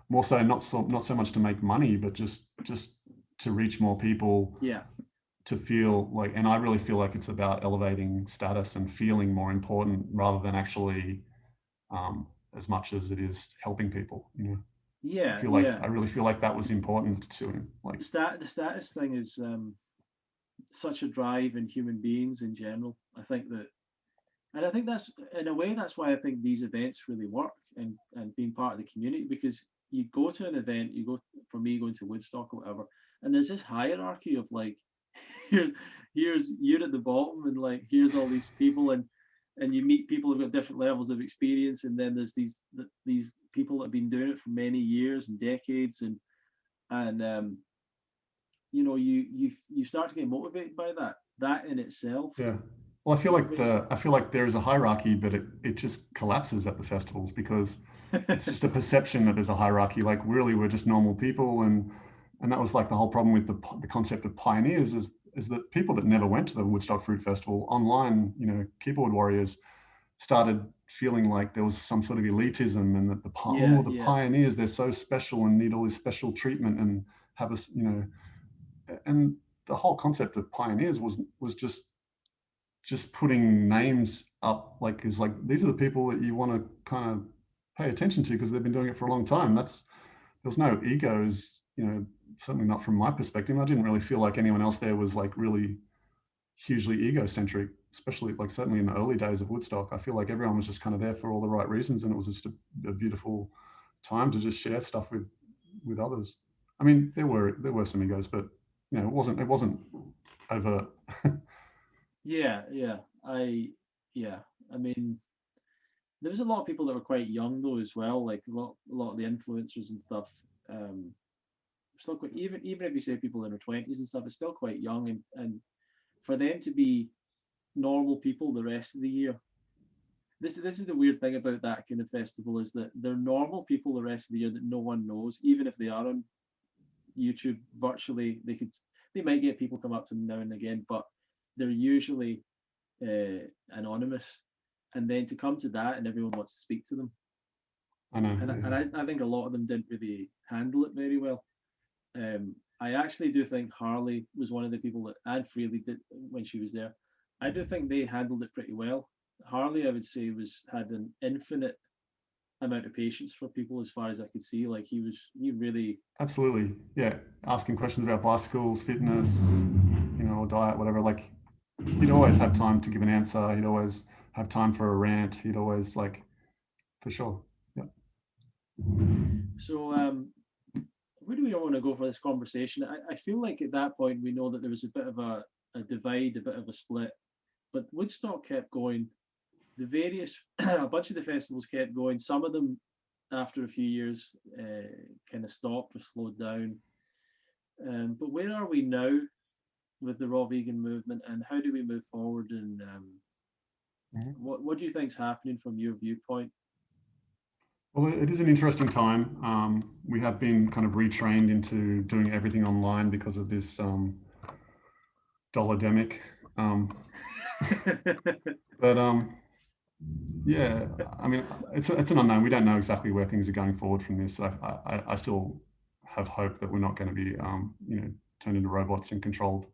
Speaker 2: more so not so much to make money, but just to reach more people.
Speaker 1: Yeah.
Speaker 2: To feel like, and I really feel like it's about elevating status and feeling more important rather than actually as much as it is helping people, you know.
Speaker 1: Yeah.
Speaker 2: I really feel like that was important to him. Like
Speaker 1: the status thing is such a drive in human beings in general. I think that's in a way that's why I think these events really work, and being part of the community, because you go to an event, you go, for me going to Woodstock or whatever, and there's this hierarchy of like, here's you're at the bottom, and like here's all these people, and you meet people who've got different levels of experience, and then there's these people that have been doing it for many years and decades, and you know, you start to get motivated by that in itself.
Speaker 2: Yeah. Well, I feel like there is a hierarchy, but it just collapses at the festivals because it's just a perception that there's a hierarchy. Like really, we're just normal people, and that was like the whole problem with the concept of pioneers is that people that never went to the Woodstock Fruit Festival online, you know, keyboard warriors, started feeling like there was some sort of elitism, and that the pioneers, they're so special and need all this special treatment and have us, you know, and the whole concept of pioneers was just just putting names up is like, these are the people that you want to kind of pay attention to because they've been doing it for a long time. There's no egos, certainly not from my perspective. I didn't really feel like anyone else there was like really hugely egocentric, especially like certainly in the early days of Woodstock. I feel like everyone was just kind of there for all the right reasons, and it was just a beautiful time to just share stuff with others. I mean, there were some egos, but it wasn't overt.
Speaker 1: Yeah, yeah. I mean, there was a lot of people that were quite young though as well, like a lot of the influencers and stuff. Still quite, even if you say people in their 20s and stuff, it's still quite young, and for them to be normal people the rest of the year. This is the weird thing about that kind of festival, is that they're normal people the rest of the year that no one knows, even if they are on YouTube virtually. They might get people come up to them now and again, but they're usually anonymous. And then to come to that and everyone wants to speak to them,
Speaker 2: I know.
Speaker 1: and I think a lot of them didn't really handle it very well. I actually do think Harley was one of the people that, and Freely did when she was there. I do think they handled it pretty well. Harley, I would say, had an infinite amount of patience for people, as far as I could see. Like he really.
Speaker 2: Absolutely, yeah. Asking questions about bicycles, fitness, or diet, whatever. Like he'd always have time to give an answer. He'd always have time for a rant. He'd always for sure. Yeah.
Speaker 1: So where do we want to go for this conversation? I feel like at that point we know that there was a bit of a divide, a bit of a split, but Woodstock kept going. The various, a bunch of the festivals kept going. Some of them, after a few years, kind of stopped or slowed down. But where are we now with the raw vegan movement, and how do we move forward? And what do you think's happening from your viewpoint?
Speaker 2: Well, it is an interesting time. We have been kind of retrained into doing everything online because of this dollar-demic. But yeah, I mean, it's an unknown. We don't know exactly where things are going forward from this. I still have hope that we're not going to be, turned into robots and controlled.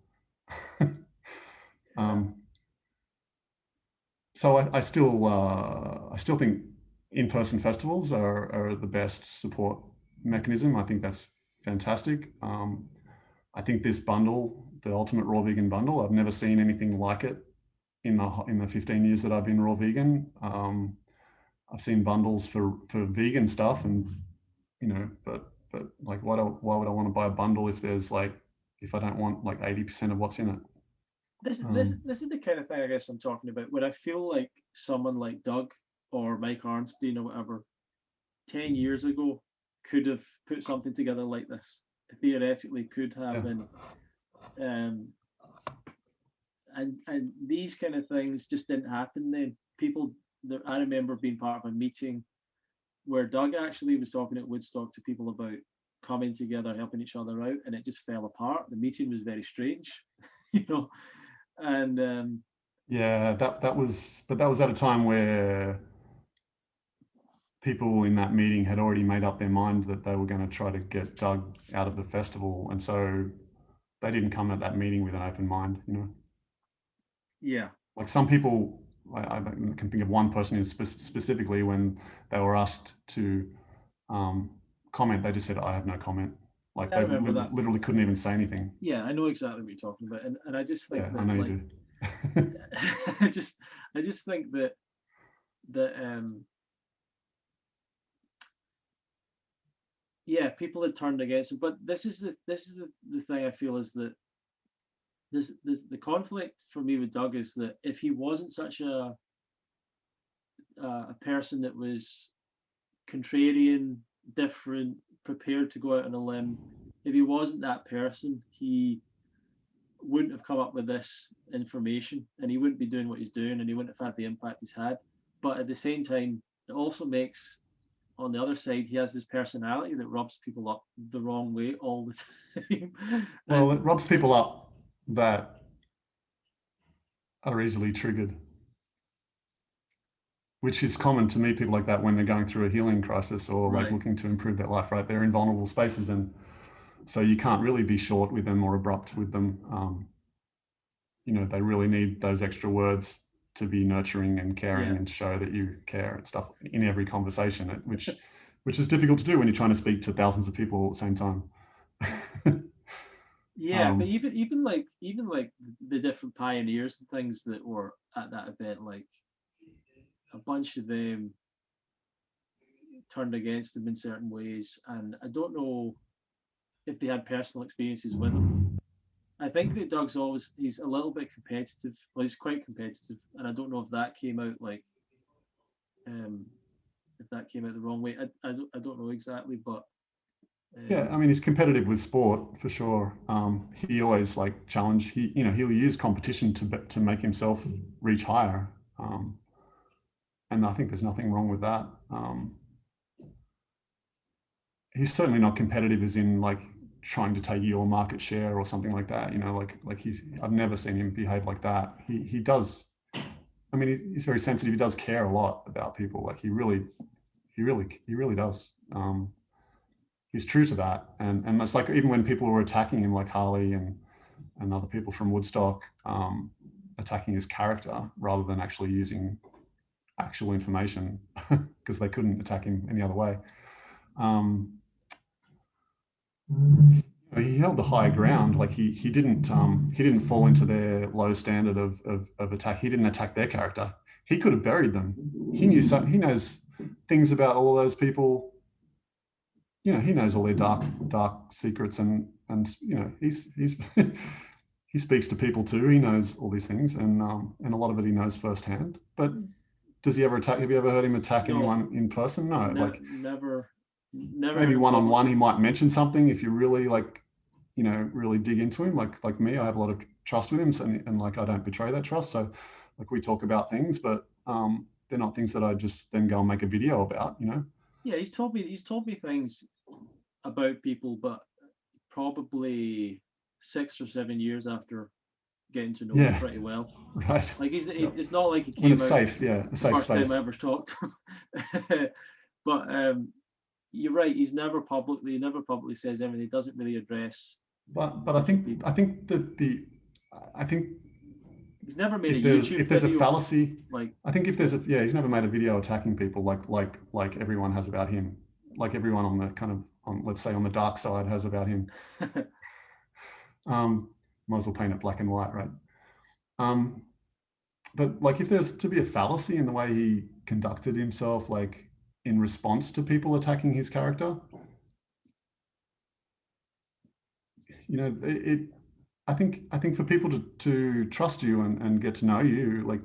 Speaker 2: So I still think in-person festivals are the best support mechanism. I think that's fantastic. I think this bundle, the Ultimate Raw Vegan Bundle, I've never seen anything like it in the 15 years that I've been raw vegan. I've seen bundles for vegan stuff, and but like, why would I want to buy a bundle if I don't want 80% of what's in it?
Speaker 1: This is the kind of thing I guess I'm talking about, where I feel like someone like Doug or Mike Arnstein or whatever 10 years ago could have put something together like this. Theoretically could have. Yeah. And these kind of things just didn't happen then. I remember being part of a meeting where Doug actually was talking at Woodstock to people about coming together, helping each other out, and it just fell apart. The meeting was very strange, and
Speaker 2: yeah, that was at a time where people in that meeting had already made up their mind that they were going to try to get Doug out of the festival, and so they didn't come at that meeting with an open mind.
Speaker 1: Yeah.
Speaker 2: Like some people, I can think of one person who specifically, when they were asked to comment, they just said, "I have no comment." Like they literally couldn't even say anything.
Speaker 1: Yeah, I know exactly what you're talking about, and I just think that,
Speaker 2: I know you do.
Speaker 1: I just think that yeah, people had turned against him. But this is the thing I feel, is that the conflict for me with Doug is that if he wasn't such a person that was contrarian, different, prepared to go out on a limb, if he wasn't that person, he wouldn't have come up with this information, and he wouldn't be doing what he's doing, and he wouldn't have had the impact he's had. But at the same time, it also makes, on the other side, he has this personality that rubs people up the wrong way all the time.
Speaker 2: Well, it rubs people up that are easily triggered, which is common to meet people like that when they're going through a healing crisis or looking to improve their life, right? They're in vulnerable spaces, and so you can't really be short with them or abrupt with them. you know, they really need those extra words to be nurturing and caring
Speaker 1: Yeah.
Speaker 2: and show that you care and stuff in every conversation, which is difficult to do when you're trying to speak to thousands of people at the same time.
Speaker 1: Yeah, but even like the different pioneers and things that were at that event, like a bunch of them turned against him in certain ways, and I don't know if they had personal experiences with him. I think that he's a little bit competitive. Well, he's quite competitive, and I don't know if that came out like if that came out the wrong way. I don't know exactly, but
Speaker 2: yeah, I mean, he's competitive with sport for sure. He always like challenge. He'll use competition to make himself reach higher, and I think there's nothing wrong with that. He's certainly not competitive as in like trying to take your market share or something like that. You know, like I've never seen him behave like that. He does. I mean, he's very sensitive. He does care a lot about people. Like he really does. He's true to that, and it's like even when people were attacking him, like Harley and other people from Woodstock, attacking his character rather than actually using actual information because they couldn't attack him any other way. He held the high ground. Like he didn't fall into their low standard of attack. He didn't attack their character. He could have buried them. He knows things about all those people. You know, he knows all their dark secrets, and you know, he's he speaks to people too. He knows all these things, and a lot of it he knows firsthand. But does he ever attack? Have you ever heard him attack anyone in person? No, like
Speaker 1: never
Speaker 2: maybe one on one. He might mention something if you really like, you know, really dig into him. Like me, I have a lot of trust with him, and like I don't betray that trust. So like we talk about things, but they're not things that I just then go and make a video about. You know.
Speaker 1: Yeah, he's told me things about people, but probably 6 or 7 years after getting to know him pretty well.
Speaker 2: Right.
Speaker 1: Like it's not like he came
Speaker 2: when it's
Speaker 1: out
Speaker 2: safe, yeah, a
Speaker 1: the
Speaker 2: safe
Speaker 1: first
Speaker 2: space.
Speaker 1: time I ever talked to him. But you're right. He's never publicly says anything. He doesn't really address.
Speaker 2: But I think
Speaker 1: he's never made
Speaker 2: if
Speaker 1: a YouTube
Speaker 2: there's
Speaker 1: video,
Speaker 2: a fallacy,
Speaker 1: like
Speaker 2: I think if there's he's never made a video attacking people like everyone has about him, like everyone on the kind of let's say on the dark side has about him. Might as well paint it black and white, right? But like if there's to be a fallacy in the way he conducted himself, like in response to people attacking his character, you know, I think for people to trust you and get to know you, like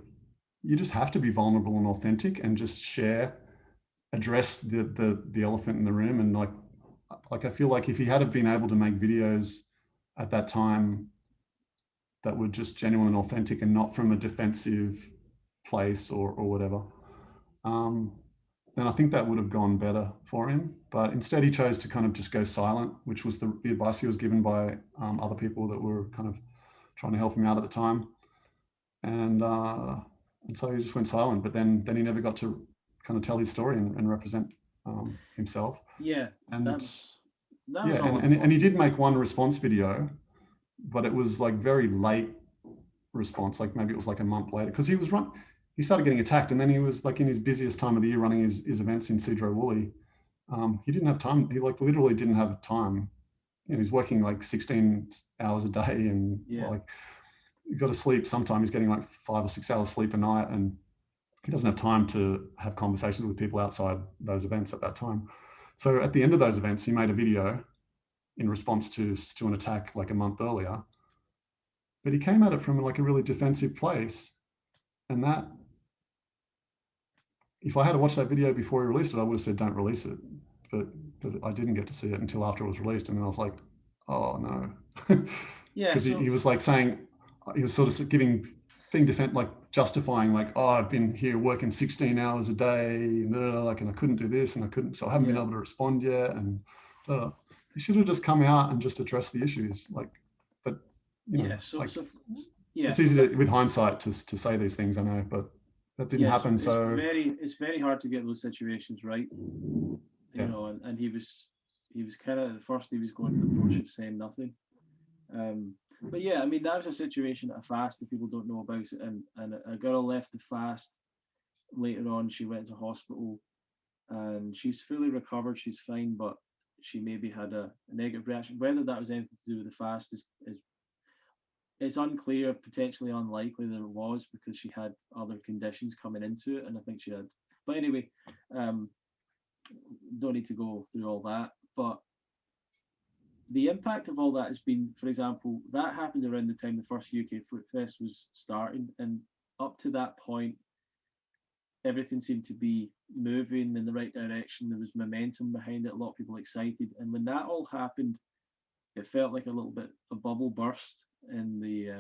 Speaker 2: you just have to be vulnerable and authentic and just address the elephant in the room. And like I feel like if he had been able to make videos at that time that were just genuine and authentic and not from a defensive place or whatever, then I think that would have gone better for him. But instead he chose to kind of just go silent, which was the advice he was given by other people that were kind of trying to help him out at the time. And so he just went silent, but then he never got to kind of tell his story and represent himself.
Speaker 1: Yeah.
Speaker 2: And
Speaker 1: and
Speaker 2: he did make one response video, but it was like very late response. Like maybe it was like a month later, because he started getting attacked, and then he was like in his busiest time of the year running his events in Cedro Woolley. He didn't have time. He like literally didn't have time. You know, he's working like 16 hours a day, and like you got to sleep. Sometimes he's getting like 5 or 6 hours sleep a night, and he doesn't have time to have conversations with people outside those events at that time. So at the end of those events, he made a video in response to an attack like a month earlier. But he came at it from like a really defensive place, and that, if I had to watch that video before he released it, I would have said don't release it. But I didn't get to see it until after it was released, and then I was like, oh no. Because he was like saying, he was sort of justifying like, oh, I've been here working 16 hours a day, like, and I couldn't do this, and I couldn't, so I haven't been able to respond yet, and he should have just come out and just addressed the issues, like, but you know, it's easy with hindsight to say these things, I know, but that didn't happen. So
Speaker 1: it's very hard to get those situations right, you know, and he was kind of at first he was going the approach of saying nothing. But yeah, I mean, that was a situation at a fast that people don't know about it. And a girl left the fast. Later on, she went to hospital and she's fully recovered. She's fine, but she maybe had a negative reaction. Whether that was anything to do with the fast is it's unclear, potentially unlikely that it was, because she had other conditions coming into it, and I think she had. But anyway, um, don't need to go through all that. But the impact of all that has been, for example, that happened around the time the first UK Fruit Fest was starting, and up to that point, everything seemed to be moving in the right direction. There was momentum behind it, a lot of people excited, and when that all happened, it felt like a little bit a bubble burst in the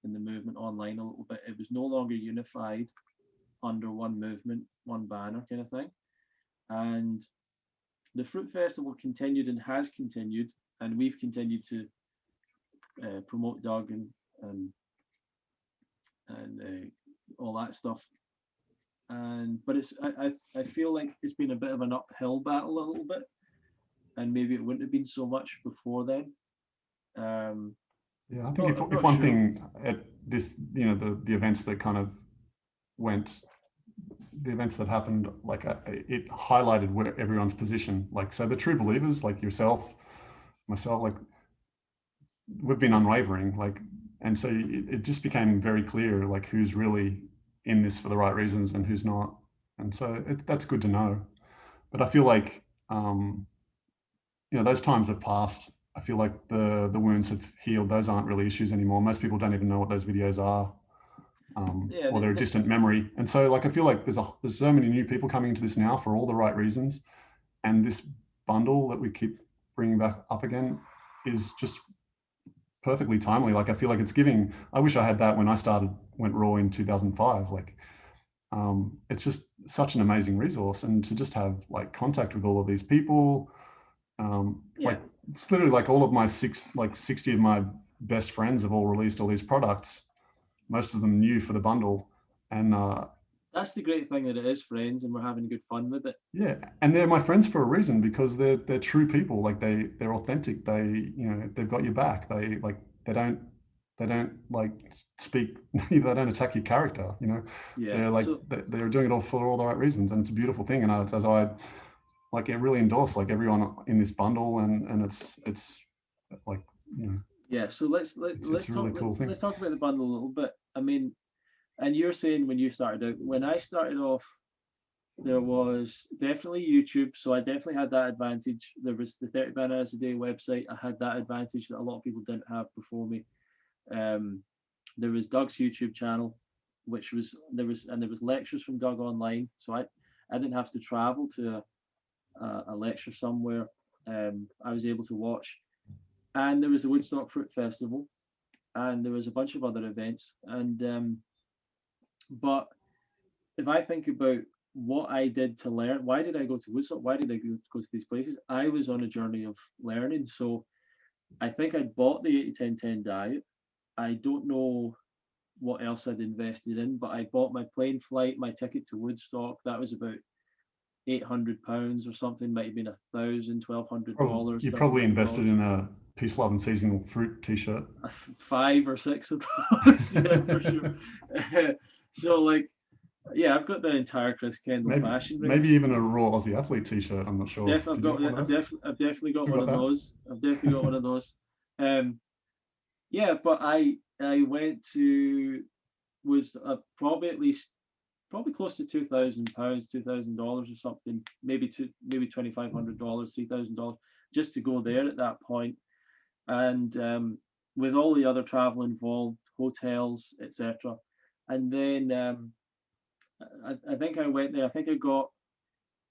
Speaker 1: movement online a little bit. It was no longer unified under one movement, one banner kind of thing, and the Fruit Festival continued and has continued, and we've continued to promote Doug and all that stuff. And but I feel like it's been a bit of an uphill battle a little bit, and maybe it wouldn't have been so much before then.
Speaker 2: Yeah, I think if
Speaker 1: not
Speaker 2: one
Speaker 1: sure.
Speaker 2: thing at this, the events that kind of went, the events that happened, like it highlighted where everyone's position. Like, so the true believers, like yourself, myself, like we've been unwavering, like, and so it just became very clear, like who's really in this for the right reasons and who's not. And so that's good to know. But I feel like, those times have passed. I feel like the wounds have healed. Those aren't really issues anymore. Most people don't even know what those videos are,
Speaker 1: Yeah,
Speaker 2: or they're a distant memory. And so, like, I feel like there's so many new people coming into this now for all the right reasons, and this bundle that we keep bringing back up again is just perfectly timely. Like, I feel like it's giving. I wish I had that when I went raw in 2005. Like, it's just such an amazing resource, and to just have like contact with all of these people.
Speaker 1: yeah.
Speaker 2: Like it's literally like all of my 60 of my best friends have all released all these products, most of them new for the bundle. And
Speaker 1: That's the great thing, that it is friends and we're having good fun with it.
Speaker 2: yeah, and they're my friends for a reason, because they're true people. Like they're authentic. They've got your back. They don't like speak. They don't attack your character.
Speaker 1: Yeah.
Speaker 2: They're like
Speaker 1: So
Speaker 2: they're doing it all for all the right reasons, and it's a beautiful thing. And as I like, it really endorse like everyone in this bundle, and it's like,
Speaker 1: yeah, so let's
Speaker 2: it's a really cool thing.
Speaker 1: let's talk about the bundle a little bit. I mean, and you're saying when you started out, when I started off, there was definitely YouTube, so I definitely had that advantage. There was the 30 Bananas a Day website. I had that advantage that a lot of people didn't have before me. There was Doug's YouTube channel, which was there was lectures from Doug online, so I didn't have to travel to a lecture somewhere. I was able to watch, and there was the Woodstock Fruit Festival, and there was a bunch of other events. And but if I think about what I did to learn, why did I go to Woodstock? Why did I go to these places? I was on a journey of learning. So I think I'd bought the 80-10-10 diet. I don't know what else I'd invested in, but I bought my plane flight, my ticket to Woodstock. That was about £800 or something, might have been $1,000, $1,200,
Speaker 2: You probably invested
Speaker 1: $1,300.
Speaker 2: in a peace, love, and seasonal fruit T-shirt.
Speaker 1: 5 or 6 of those, yeah, for sure. So like, yeah, I've got the entire Chris Kendall fashion ring.
Speaker 2: Maybe even a Raw Aussie Athlete T-shirt. I'm not sure.
Speaker 1: I've definitely got one of those. I've definitely got one of those. Yeah, but I went to was probably close to £2,000, $2,000 or something, maybe $2,500, $3,000, just to go there at that point. And with all the other travel involved, hotels, etc. And then I think I went there. I think I got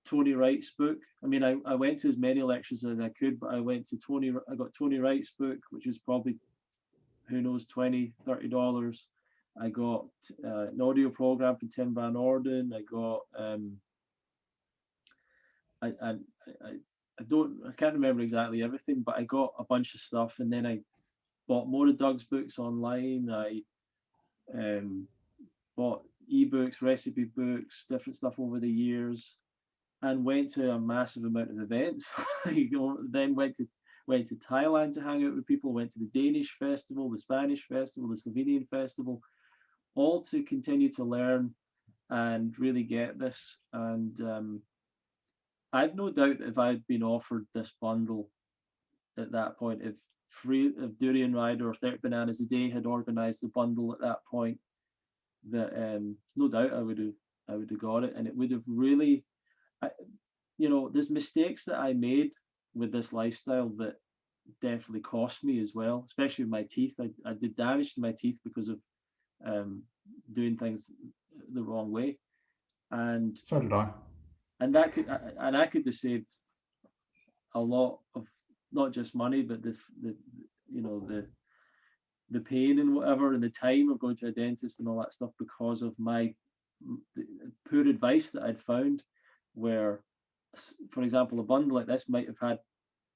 Speaker 1: Tony Wright's book. I mean, I went to as many lectures as I could, but I got Tony Wright's book, which was probably, who knows, $20-$30. I got an audio program from Tim Van Orden. I got I can't remember exactly everything, but I got a bunch of stuff, and then I bought more of Doug's books online. I bought ebooks, recipe books, different stuff over the years, and went to a massive amount of events. Then went to Thailand to hang out with people, went to the Danish festival, the Spanish festival, the Slovenian festival, all to continue to learn and really get this. And I've no doubt that if I'd been offered this bundle at that point, if Durian Rider or 30 Bananas a Day had organised the bundle at that point, that no doubt I would have got it, and it would have really, there's mistakes that I made with this lifestyle that definitely cost me as well, especially with my teeth. I did damage to my teeth because of doing things the wrong way, and
Speaker 2: So did I.
Speaker 1: and I could have saved a lot of not just money, but the pain and whatever, and the time of going to a dentist and all that stuff, because of my poor advice that I'd found, where, for example, a bundle like this might have had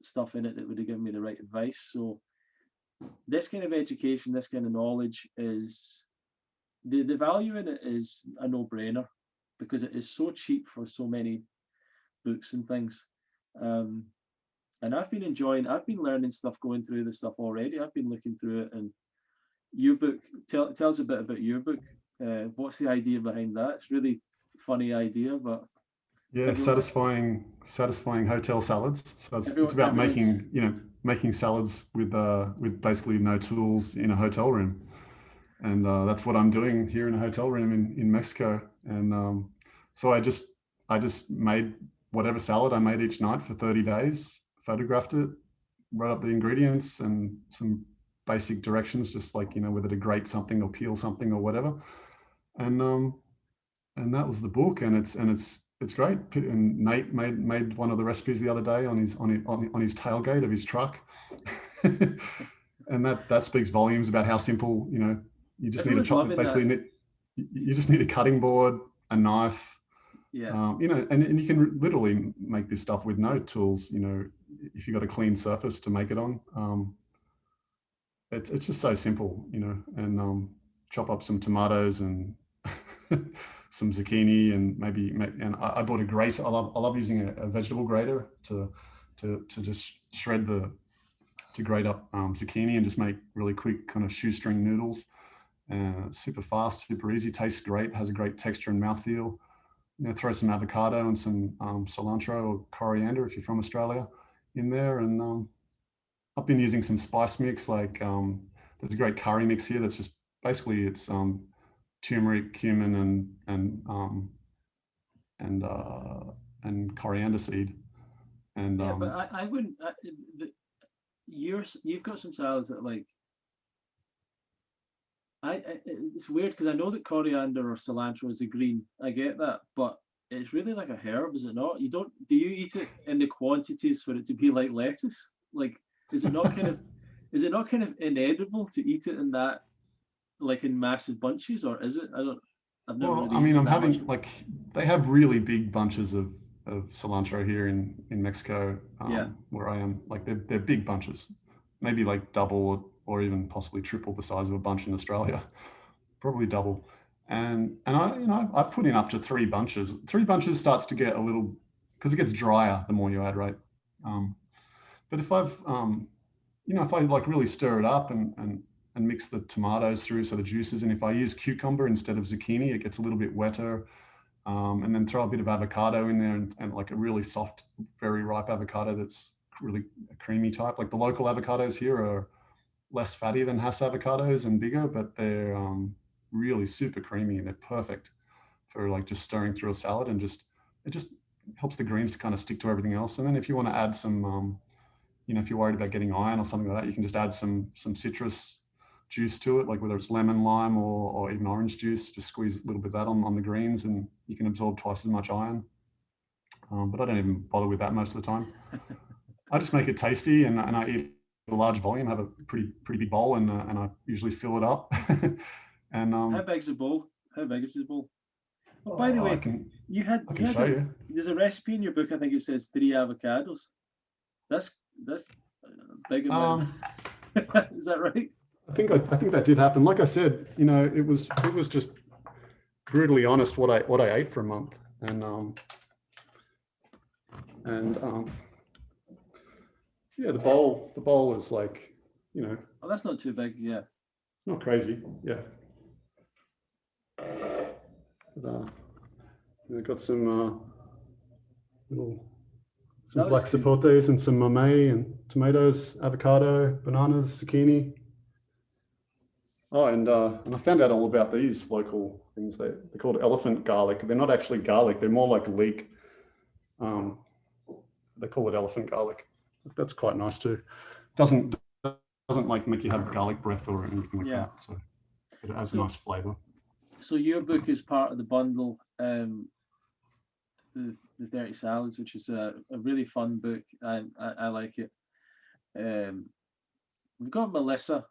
Speaker 1: stuff in it that would have given me the right advice. So this kind of education, this kind of knowledge, is the value in it is a no-brainer, because it is so cheap for so many books and things. And I've been learning stuff going through this stuff already. I've been looking through it. And your book, tell us a bit about your book. What's the idea behind that? It's really funny idea, but
Speaker 2: yeah, satisfying hotel salads. So it's about making salads with basically no tools in a hotel room, and that's what I'm doing here in a hotel room in Mexico. And so I just made whatever salad I made each night for 30 days, photographed it, wrote up the ingredients and some basic directions, just like, whether to grate something or peel something or whatever. And that was the book, and it's great. And Nate made one of the recipes the other day on his tailgate of his truck. And that speaks volumes about how simple, you just need a chop, basically you just need a cutting board, a knife.
Speaker 1: Yeah.
Speaker 2: And you can literally make this stuff with no tools, if you've got a clean surface to make it on. It's just so simple, and chop up some tomatoes and some zucchini, and and I bought a grater. I love using a vegetable grater to just to grate up zucchini and just make really quick kind of shoestring noodles. Super fast, super easy, tastes great, has a great texture and mouthfeel. Throw some avocado and some cilantro or coriander if you're from Australia in there. And I've been using some spice mix, like there's a great curry mix here that's just basically it's turmeric, cumin, and coriander seed. And
Speaker 1: yeah, but I wouldn't. You've got some salads that like. It's weird because I know that coriander or cilantro is a green. I get that, but it's really like a herb, is it not? Do you eat it in the quantities for it to be like lettuce? Like, is it not kind of inedible to eat it in that, like in massive bunches, or is it? I've never really.
Speaker 2: I mean, I'm having like, they have really big bunches of cilantro here in Mexico, where I am. Like they're big bunches, maybe like double or even possibly triple the size of a bunch in Australia, probably double. And I've put in up to 3 bunches. 3 bunches starts to get a little, because it gets drier the more you add, right? But if I've, if I like really stir it up and mix the tomatoes through, so the juices, and if I use cucumber instead of zucchini, it gets a little bit wetter. And then throw a bit of avocado in there, and like a really soft, very ripe avocado that's really a creamy type. Like the local avocados here are less fatty than Hass avocados and bigger, but they're really super creamy, and they're perfect for like just stirring through a salad, and it just helps the greens to kind of stick to everything else. And then if you want to add some, if you're worried about getting iron or something like that, you can just add some citrus juice to it, like whether it's lemon, lime, or even orange juice. Just squeeze a little bit of that on the greens, and you can absorb twice as much iron. But I don't even bother with that most of the time. I just make it tasty, and I eat a large volume, have a pretty big bowl, and I usually fill it up. And
Speaker 1: how big is the bowl? How big is the bowl? Oh, by the way,
Speaker 2: I can
Speaker 1: show
Speaker 2: you.
Speaker 1: There's a recipe in your book. I think it says 3 avocados. That's big amount. Is that right?
Speaker 2: I think that did happen. Like I said, it was just brutally honest what I ate for a month, and Yeah, the bowl is like, you know,
Speaker 1: Oh, that's not too big. Yeah.
Speaker 2: not crazy. Yeah. But, they've got some little some
Speaker 1: That was
Speaker 2: black
Speaker 1: cool.
Speaker 2: sapotes and some mamey and tomatoes, avocado, bananas, zucchini. Oh, and I found out all about these local things. They're called elephant garlic. They're not actually garlic. They're more like leek. Um, they call it elephant garlic. That's quite nice too. Doesn't like make you have garlic breath or anything like
Speaker 1: Yeah.
Speaker 2: that. So it has a
Speaker 1: So-
Speaker 2: nice flavor.
Speaker 1: So your book is part of the bundle, the 30 Salads, which is a really fun book. I like it. We've got Melissa.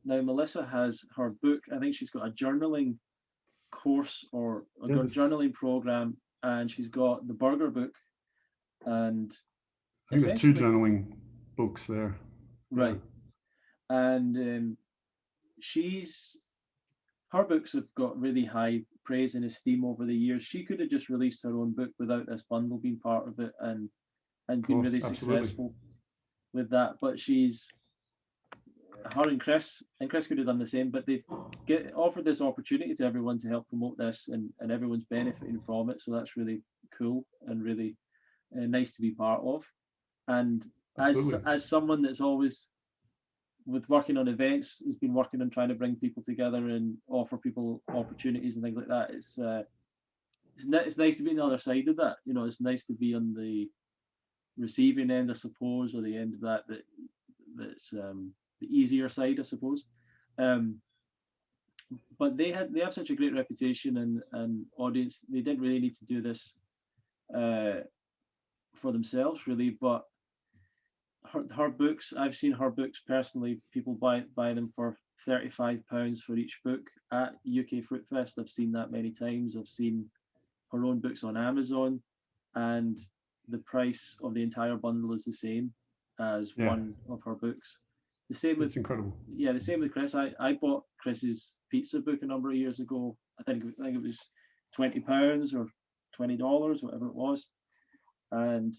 Speaker 1: Now Melissa has her book. I think she's got a journaling course or a
Speaker 2: Yeah,
Speaker 1: journaling program, and she's got the burger book. And
Speaker 2: I think there's two
Speaker 1: essentially,
Speaker 2: journaling books there.
Speaker 1: right. And her books have got really high praise and esteem over the years. She could have just released her own book without this bundle being part of it and been
Speaker 2: Course,
Speaker 1: really
Speaker 2: absolutely.
Speaker 1: successful with that. But her and Chris could have done the same, but they've offered this opportunity to everyone to help promote this, and everyone's benefiting from it. So that's really cool and really nice to be part of. And
Speaker 2: Absolutely.
Speaker 1: as someone that's always with working on events has been working on trying to bring people together and offer people opportunities and things like that, it's nice to be on the other side of that. You know, it's nice to be on the receiving end, I suppose, or the end of that's the easier side, I suppose. But they have such a great reputation and audience. They didn't really need to do this for themselves, really. But her books, I've seen her books personally. People buy them for £35 for each book at UK Fruit Fest. I've seen that many times. I've seen her own books on Amazon, and the price of the entire bundle is the same as one of her books. The same with
Speaker 2: incredible.
Speaker 1: Yeah, the same with Chris. I bought Chris's pizza book a number of years ago. I think it was £20 or $20, whatever it was. And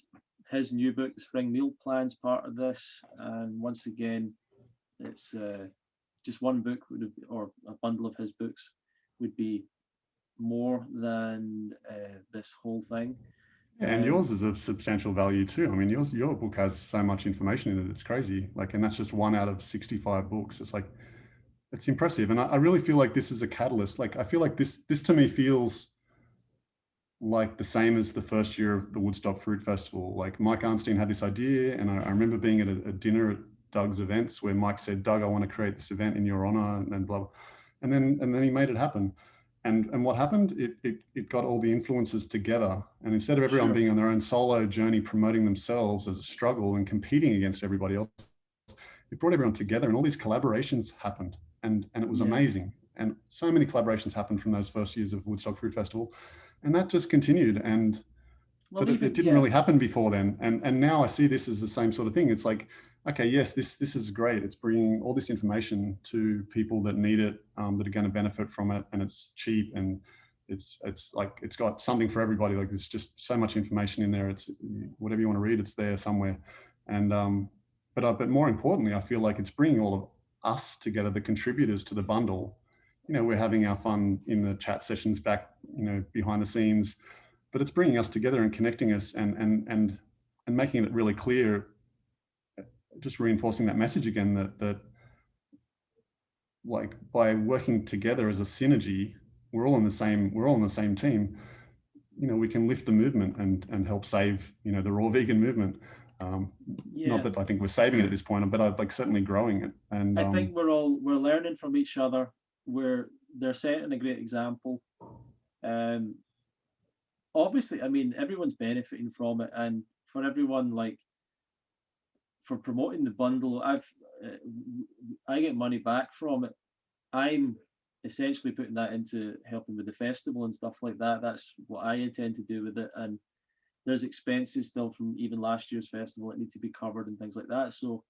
Speaker 1: his new book, the Spring Meal Plan's part of this. And once again, it's just one book or a bundle of his books would be more than this whole thing.
Speaker 2: Yeah, and yours is of substantial value too. I mean, your book has so much information in it. It's crazy. Like, and that's just one out of 65 books. It's like, it's impressive. And I really feel like this is a catalyst. Like, I feel like this to me feels like the same as the first year of the Woodstock Fruit Festival. Like, Mike Arnstein had this idea, and I remember being at a dinner at Doug's events where Mike said, "Doug, I want to create this event in your honor," and blah, blah. And then he made it happen. And what happened? It got all the influences together. And instead of everyone being on their own solo journey, promoting themselves as a struggle and competing against everybody else, it brought everyone together, and all these collaborations happened. And it was amazing. And so many collaborations happened from those first years of Woodstock Fruit Festival. And that just continued. And but it didn't really happen before then. And now I see this as the same sort of thing. It's like, okay, yes, this is great. It's bringing all this information to people that need it, that are going to benefit from it, and it's cheap, and it's like it's got something for everybody. Like, there's just so much information in there. It's whatever you want to read, it's there somewhere. And but more importantly, I feel like it's bringing all of us together, the contributors to the bundle. You know, we're having our fun in the chat sessions back, you know, behind the scenes, but it's bringing us together and connecting us and making it really clear, just reinforcing that message again, that like, by working together as a synergy, we're all in the same team. You know, we can lift the movement and help save, you know, the raw vegan movement. Not that I think we're saving it at this point, but I'd like certainly growing it. And
Speaker 1: I think we're learning from each other. They're setting a great example. Obviously, I mean, everyone's benefiting from it, and for everyone, like, for promoting the bundle, I get money back from it. I'm essentially putting that into helping with the festival and stuff like that. That's what I intend to do with it. And there's expenses still from even last year's festival that need to be covered and things like that. So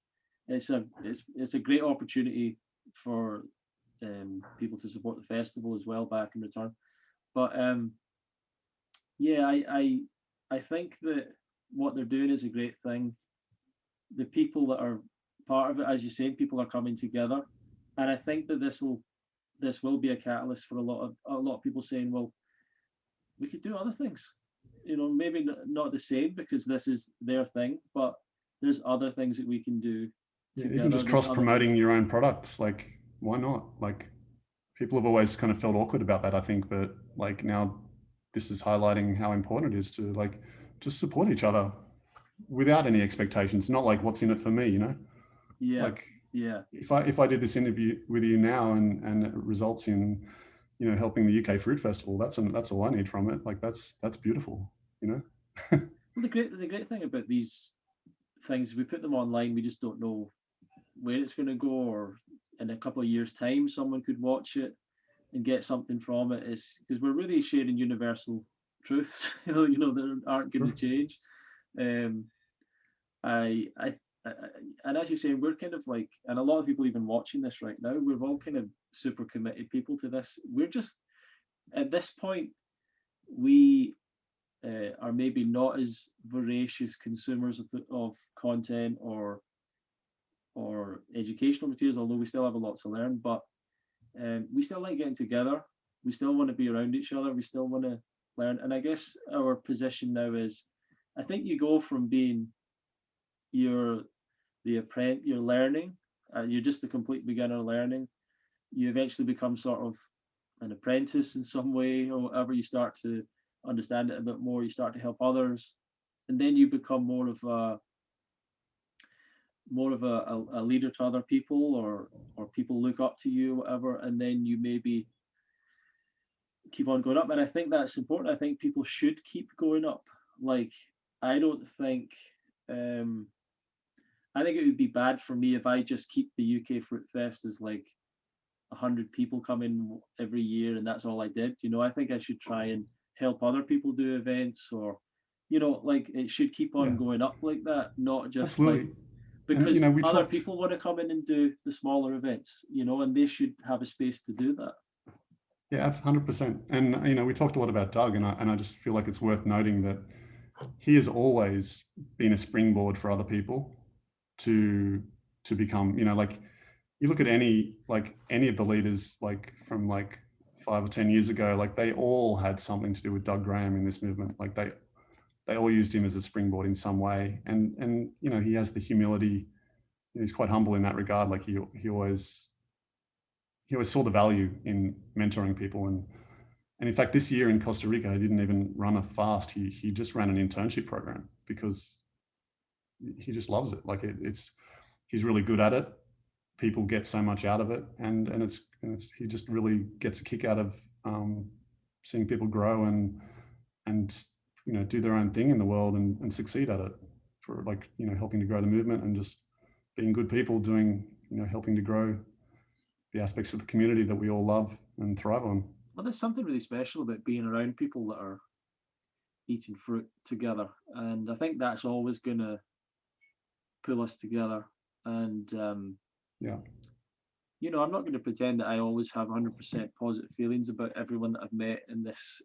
Speaker 1: it's a great opportunity for people to support the festival as well back in return. But yeah, I think that what they're doing is a great thing. the people that are part of it, as you say, people are coming together, and I think that this will be a catalyst for a lot of people saying, well, we could do other things, maybe not the same because this is their thing, but there's other things that we can do together.
Speaker 2: Even just cross promoting your own products, like why not? Like people have always kind of felt awkward about that, I think, but like now this is highlighting how important it is to like just support each other without any expectations, not like what's in it for me,
Speaker 1: Yeah.
Speaker 2: Like
Speaker 1: yeah.
Speaker 2: If I did this interview with you now and it results in, helping the UK Fruit Festival, that's all I need from it. Like that's beautiful,
Speaker 1: Well, the great thing about these things, we put them online, we just don't know where it's going to go, or in a couple of years' time, someone could watch it and get something from it. Is because we're really sharing universal truths, that aren't going to change. And as you say, we're kind of like, and a lot of people even watching this right now, we're all kind of super committed people to this. We're just at this point, we are maybe not as voracious consumers of content or educational materials, although we still have a lot to learn. But we still like getting together. We still want to be around each other. We still want to learn. And I guess our position now is, I think you go from being you're learning, you're just a complete beginner learning. You eventually become sort of an apprentice in some way or whatever. You start to understand it a bit more. You start to help others, and then you become more of a leader to other people, or people look up to you, whatever, and then you maybe keep on going up. And I think that's important. I think people should keep going up. Like, I don't think I think it would be bad for me if I just keep the UK Fruit Fest as like 100 people coming every year and that's all I did. I think I should try and help other people do events, or like it should keep on going up like that, not just
Speaker 2: absolutely.
Speaker 1: Like, because other
Speaker 2: talked...
Speaker 1: people want to come in and do the smaller events, and they should have a space to do that.
Speaker 2: Yeah, 100%. And we talked a lot about Doug, and I just feel like it's worth noting that he has always been a springboard for other people to become, like you look at any of the leaders like from like 5 or 10 years ago, like they all had something to do with Doug Graham in this movement. Like they all used him as a springboard in some way. And he has the humility. He's quite humble in that regard. Like he always saw the value in mentoring people. And in fact, this year in Costa Rica, he didn't even run a fast. He just ran an internship program because he just loves it. Like he's really good at it. People get so much out of it, and it's he just really gets a kick out of seeing people grow and do their own thing in the world and succeed at it, for like helping to grow the movement and just being good people doing helping to grow the aspects of the community that we all love and thrive on.
Speaker 1: Well, there's something really special about being around people that are eating fruit together, and I think that's always going to pull us together. And
Speaker 2: yeah,
Speaker 1: I'm not going to pretend that I always have 100% positive feelings about everyone that I've met in this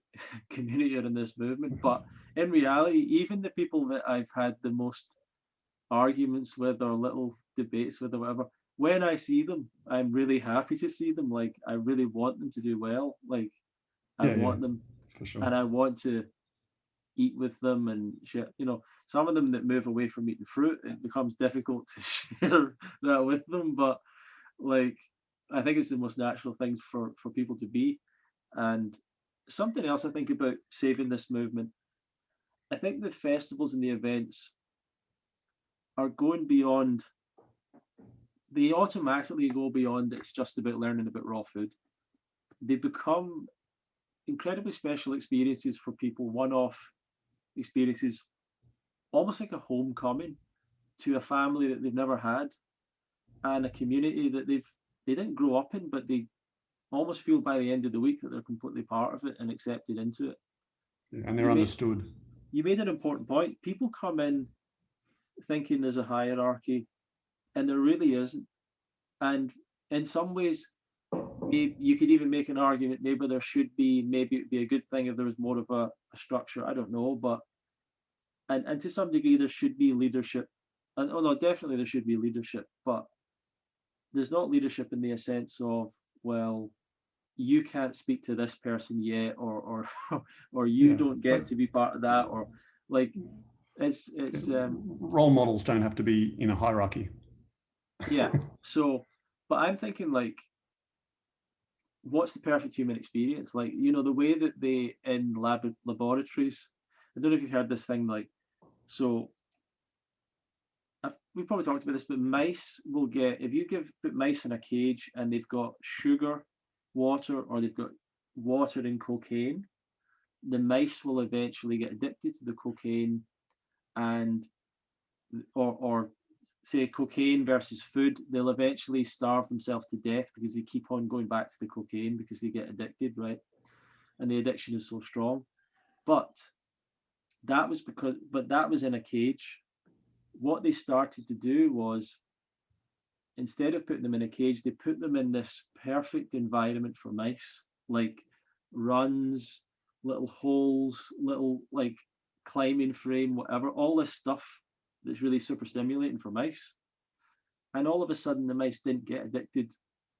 Speaker 1: community or in this movement, but in reality, even the people that I've had the most arguments with or little debates with or whatever, when I see them, I'm really happy to see them. Like, I really want them to do well. Like, I want them,
Speaker 2: for sure.
Speaker 1: and I want to eat with them and share. Some of them that move away from eating fruit, it becomes difficult to share that with them. But like, I think it's the most natural thing for people to be. And something else I think about saving this movement, I think the festivals and the events are going beyond, they automatically go beyond it's just about learning about raw food. They become incredibly special experiences for people, one-off experiences, almost like a homecoming to a family that they've never had, and a community that they didn't grow up in, but they almost feel by the end of the week that they're completely part of it and accepted into it.
Speaker 2: Yeah, and they're understood.
Speaker 1: You made an important point. People come in thinking there's a hierarchy, and there really isn't. And in some ways, maybe you could even make an argument, maybe there should be, maybe it'd be a good thing if there was more of a structure. I don't know, but and to some degree there should be leadership and oh no, definitely there should be leadership, but there's not leadership in the sense of, well, you can't speak to this person yet, or you
Speaker 2: Yeah,
Speaker 1: don't get
Speaker 2: but
Speaker 1: to be part of that, or like it's
Speaker 2: role models don't have to be in a hierarchy.
Speaker 1: yeah. So, but I'm thinking like, what's the perfect human experience? Like, the way that they in laboratories. I don't know if you've heard this thing, like, so we've probably talked about this, but mice will get, if you put mice in a cage and they've got sugar, water, or they've got water and cocaine, the mice will eventually get addicted to the cocaine, and or say cocaine versus food, they'll eventually starve themselves to death because they keep on going back to the cocaine because they get addicted, right? And the addiction is so strong. But that was in a cage. What they started to do was, instead of putting them in a cage, they put them in this perfect environment for mice, like runs, little holes, little like climbing frame, whatever, all this stuff that's really super stimulating for mice. And all of a sudden, the mice didn't get addicted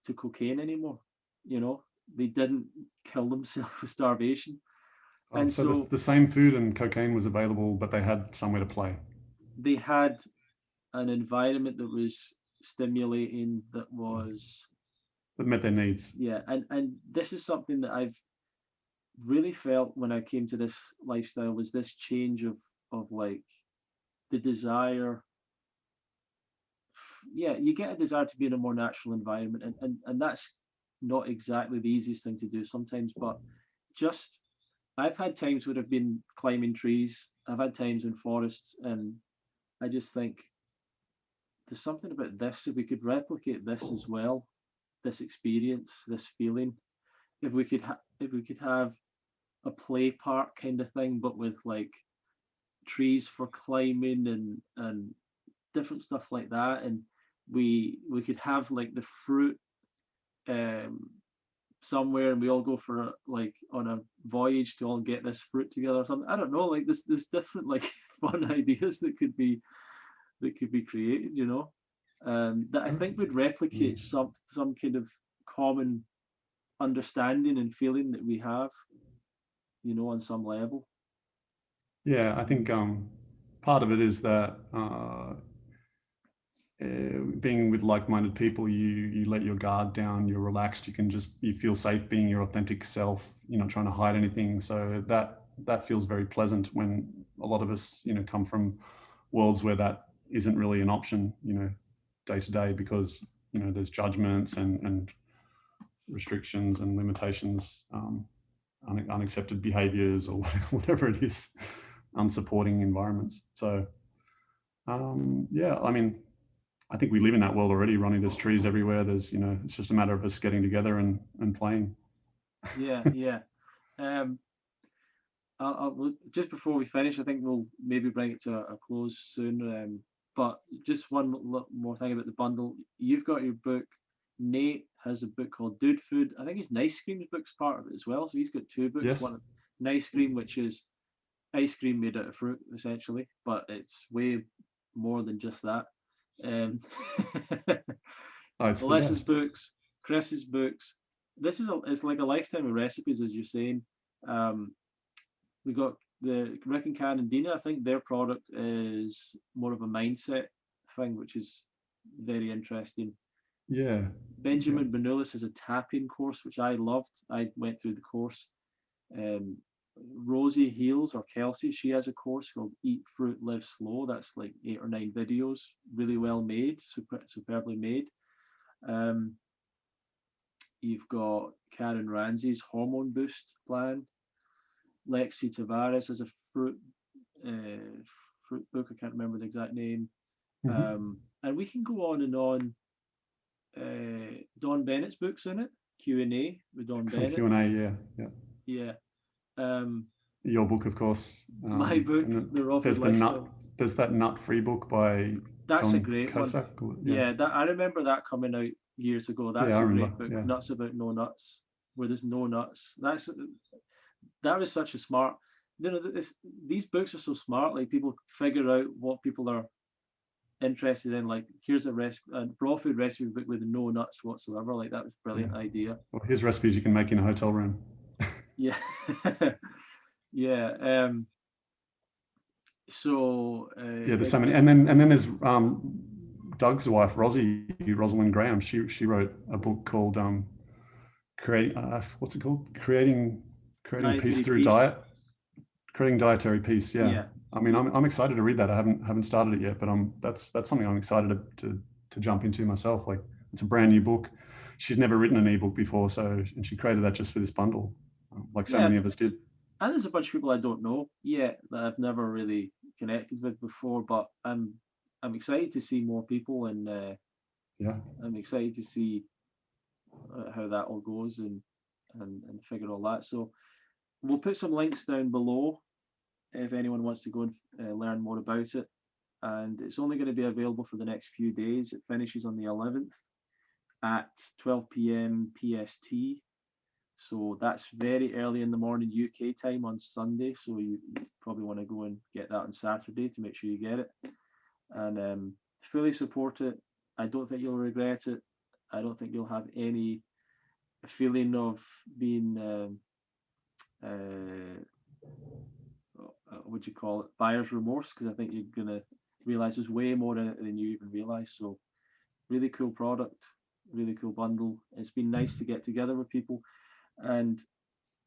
Speaker 1: to cocaine anymore. They didn't kill themselves with starvation.
Speaker 2: Oh,
Speaker 1: And
Speaker 2: so
Speaker 1: so
Speaker 2: the same food and cocaine was available, but they had somewhere to play.
Speaker 1: they had an environment that was stimulating, that was,
Speaker 2: That met their needs.
Speaker 1: yeah. And this is something that I've really felt when I came to this lifestyle, was this change of like the desire. Yeah, you get a desire to be in a more natural environment, and that's not exactly the easiest thing to do sometimes, but just, I've had times where I've been climbing trees, I've had times in forests, and I just think there's something about this. If we could replicate this as well, this experience, this feeling, if we could have a play park kind of thing, but with like trees for climbing and different stuff like that, and we could have like the fruit um somewhere, and we all go for like on a voyage to all get this fruit together or something. I don't know, like this different like fun ideas that could be created, that I think would replicate some kind of common understanding and feeling that we have, on some level.
Speaker 2: Yeah, I think part of it is that being with like-minded people, you let your guard down, you're relaxed, you feel safe being your authentic self. You're not trying to hide anything. So that feels very pleasant when a lot of us, come from worlds where that isn't really an option, day to day, because there's judgments and restrictions and limitations, unaccepted behaviors, or whatever it is, unsupporting environments. So yeah, I mean, I think we live in that world already, Ronnie. There's trees everywhere. It's just a matter of us getting together and playing.
Speaker 1: Yeah, yeah. um just before we finish, I think we'll maybe bring it to a close soon. But just one more thing about the bundle. You've got your book. Nate has a book called Dude Food. I think his Nice Cream's book's part of it as well. So he's got two books.
Speaker 2: Yes.
Speaker 1: One, Nice Cream, which is ice cream made out of fruit, essentially, but it's way more than just that. Um,
Speaker 2: Oh, it's the
Speaker 1: Alyssa's
Speaker 2: best.
Speaker 1: books, Chris's books. It's like a lifetime of recipes, as you're saying. Um, we got the Rick and Karen and Dina. I think their product is more of a mindset thing, which is very interesting.
Speaker 2: Yeah.
Speaker 1: Benjamin Benulis has a tapping course, which I loved. I went through the course. Um, Rosie Heals, or Kelsey, she has a course called Eat Fruit, Live Slow. That's like 8 or 9 videos, really well made, superbly made. You've got Karen Ramsey's Hormone Boost plan. Lexi Tavares has a fruit book. I can't remember the exact name. And we can go on and on. Don Bennett's book's in it. Q&A with Don
Speaker 2: Some
Speaker 1: Bennett.
Speaker 2: Q&A, yeah.
Speaker 1: Yeah.
Speaker 2: Your book, of course.
Speaker 1: My book, The Raw Food Lifestyle.
Speaker 2: There's that nut-free book by
Speaker 1: That's
Speaker 2: John
Speaker 1: a great
Speaker 2: Cusack.
Speaker 1: one. Yeah, I remember that coming out years ago. That's
Speaker 2: I
Speaker 1: a
Speaker 2: remember,
Speaker 1: great book.
Speaker 2: yeah.
Speaker 1: Nuts About No Nuts, where there's no nuts. That was such a smart. These books are so smart. Like, people figure out what people are interested in, like, here's a raw food recipe but with no nuts whatsoever. Like, that was a brilliant idea.
Speaker 2: Well, here's recipes you can make in a hotel room.
Speaker 1: Yeah. Yeah. So
Speaker 2: Yeah, there's so many, and then there's Doug's wife, Rosalind Graham. She wrote a book called creating what's it called? Creating peace through diet. Creating dietary peace. Yeah. I mean, I'm excited to read that. I haven't started it yet, but that's something I'm excited to jump into myself. Like, it's a brand new book. She's never written an ebook before, and she created that just for this bundle, like so many of us did.
Speaker 1: And there's a bunch of people I don't know yet that I've never really connected with before, but I'm excited to see more people, and I'm excited to see how that all goes and figure all that. So we'll put some links down below if anyone wants to go and learn more about it. And it's only going to be available for the next few days. It finishes on the 11th at 12 p.m. PST. So that's very early in the morning UK time on Sunday. So you probably want to go and get that on Saturday to make sure you get it. And fully support it. I don't think you'll regret it. I don't think you'll have any feeling of being, what do you call it, buyer's remorse, because I think you're going to realize there's way more in it than you even realize. So really cool product, really cool bundle. It's been nice to get together with people. And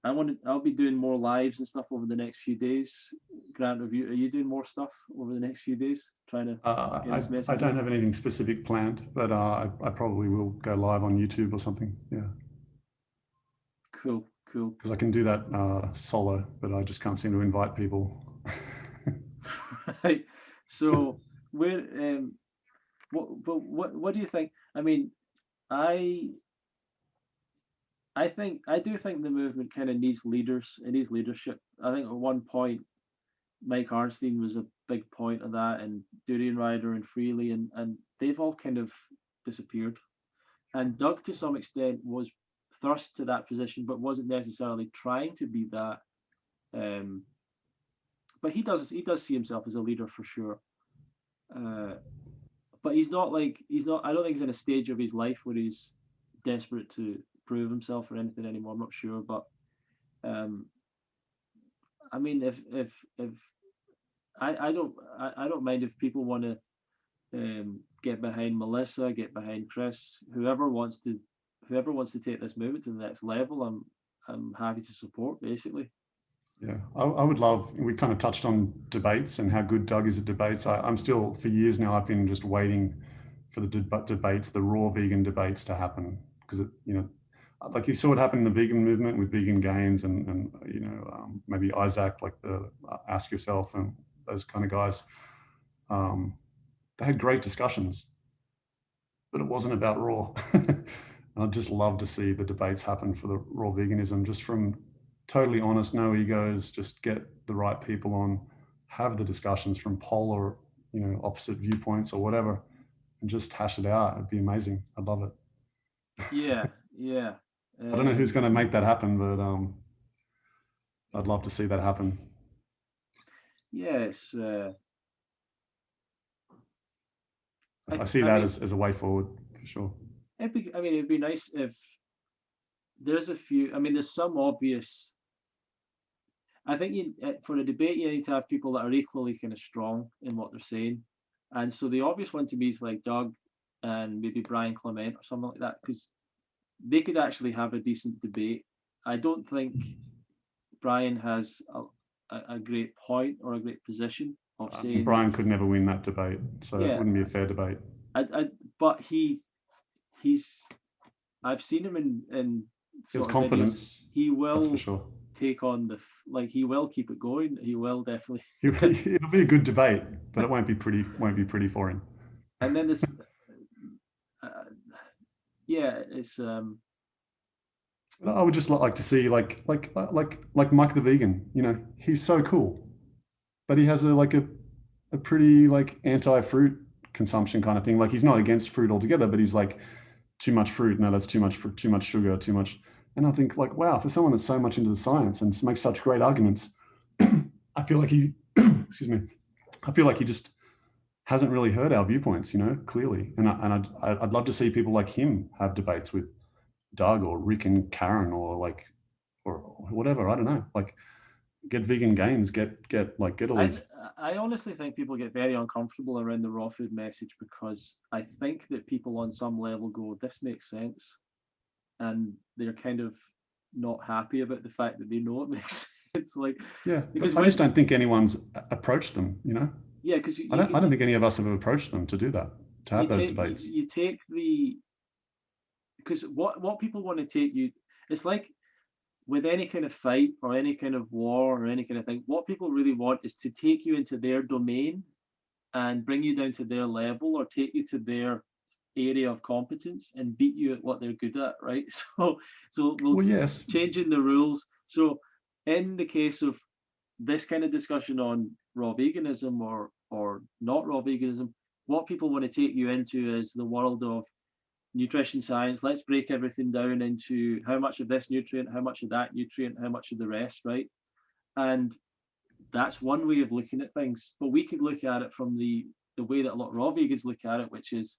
Speaker 1: I'll be doing more lives and stuff over the next few days. Grant, are you doing more stuff over the next few days? Trying to
Speaker 2: I don't have anything specific planned, but I probably will go live on YouTube or something. Yeah.
Speaker 1: Cool.
Speaker 2: Because I can do that solo, but I just can't seem to invite people.
Speaker 1: Right. So where what do you think? I mean, I do think the movement kind of needs leaders. It needs leadership. I think at one point Mike Arnstein was a big point of that, and Durian Rider and Freely, and they've all kind of disappeared. And Doug, to some extent, was thrust to that position, but wasn't necessarily trying to be that. But he does see himself as a leader for sure. But he's not. I don't think he's in a stage of his life where he's desperate to prove himself or anything anymore. I'm not sure, but I mean, if I don't mind if people want to get behind Melissa, get behind Chris, whoever wants to take this movement to the next level. I'm happy to support, basically.
Speaker 2: Yeah, I would love. We kind of touched on debates and how good Doug is at debates. I'm still, for years now, I've been just waiting for the debates, the raw vegan debates to happen, because like you saw it happen in the vegan movement with Vegan Gains and maybe Isaac, like the Ask Yourself and those kind of guys. They had great discussions, but it wasn't about raw. I'd just love to see the debates happen for the raw veganism, just from totally honest, no egos, just get the right people on, have the discussions from polar, opposite viewpoints or whatever, and just hash it out. It'd be amazing. I'd love it.
Speaker 1: Yeah.
Speaker 2: I don't know who's going to make that happen, but I'd love to see that happen.
Speaker 1: Yes.
Speaker 2: I see that as a way forward for sure.
Speaker 1: It'd be nice if there's a few. I mean, there's some obvious. I think for a debate, you need to have people that are equally kind of strong in what they're saying. And so the obvious one to me is like Doug and maybe Brian Clement or something like that, because they could actually have a decent debate. I don't think Brian has a great point or a great position of saying.
Speaker 2: Brian could never win that debate, so it wouldn't be a fair debate.
Speaker 1: But he's. I've seen him in
Speaker 2: his confidence.
Speaker 1: Videos. He will.
Speaker 2: That's for sure.
Speaker 1: Take on he will keep it going. He will definitely.
Speaker 2: It'll be a good debate, but it won't be pretty for him.
Speaker 1: And then this, it's.
Speaker 2: I would just like to see like Mike the Vegan. He's so cool, but he has a pretty anti-fruit consumption kind of thing. Like, he's not against fruit altogether, but he's like, too much fruit. No, that's too much fruit, too much sugar, too much. And I think, wow, for someone that's so much into the science and makes such great arguments, I feel like he, excuse me, I feel like he just hasn't really heard our viewpoints, clearly. And I'd love to see people like him have debates with Doug or Rick and Karen or whatever. I don't know. Like, get vegan gains, get all these.
Speaker 1: I honestly think people get very uncomfortable around the raw food message because I think that people on some level go, this makes sense. And they're kind of not happy about the fact that they know it makes sense. Like,
Speaker 2: Yeah,
Speaker 1: because
Speaker 2: I just don't think anyone's approached them,
Speaker 1: Yeah, because
Speaker 2: I don't think any of us have approached them to do that, to have those debates.
Speaker 1: You take because what people want to take you, it's like with any kind of fight or any kind of war or any kind of thing, what people really want is to take you into their domain and bring you down to their level or take you to their area of competence and beat you at what they're good at, right? So we'll
Speaker 2: yes,
Speaker 1: changing the rules. So in the case of this kind of discussion on raw veganism or not raw veganism, what people want to take you into is the world of nutrition science. Let's break everything down into how much of this nutrient, how much of that nutrient, how much of the rest, right? And that's one way of looking at things. But we could look at it from the way that a lot of raw vegans look at it, which is,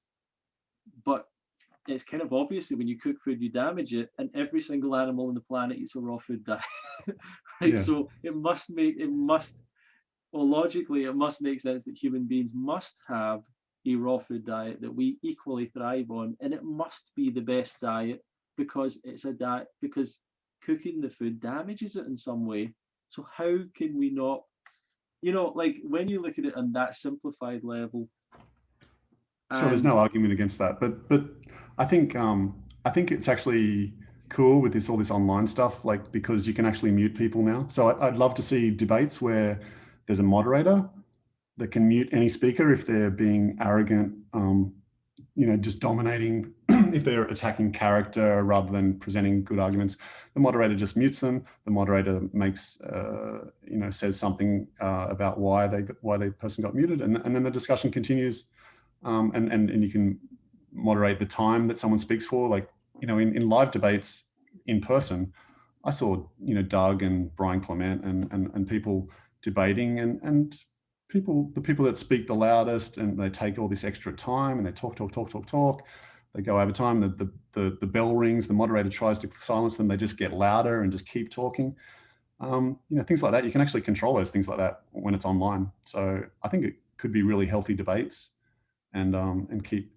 Speaker 1: but it's kind of obvious that when you cook food, you damage it, and every single animal on the planet eats a raw food diet, right?
Speaker 2: Yeah.
Speaker 1: So well, logically, it must make sense that human beings must have a raw food diet that we equally thrive on, and it must be the best diet because it's a diet, because cooking the food damages it in some way. So how can we not, like when you look at it on that simplified level?
Speaker 2: Sure, there's no argument against that, but I think it's actually cool with all this online stuff, like, because you can actually mute people now. So I'd love to see debates where there's a moderator that can mute any speaker if they're being arrogant, just dominating. If they're attacking character rather than presenting good arguments, the moderator just mutes them. The moderator makes, says something about why the person got muted, and then the discussion continues. And you can moderate the time that someone speaks for. Like, in live debates in person, I saw, Doug and Brian Clement and people debating, and the people that speak the loudest, and they take all this extra time and they talk. They go over time. The bell rings. The moderator tries to silence them. They just get louder and just keep talking. Things like that. You can actually control those things like that when it's online. So I think it could be really healthy debates. And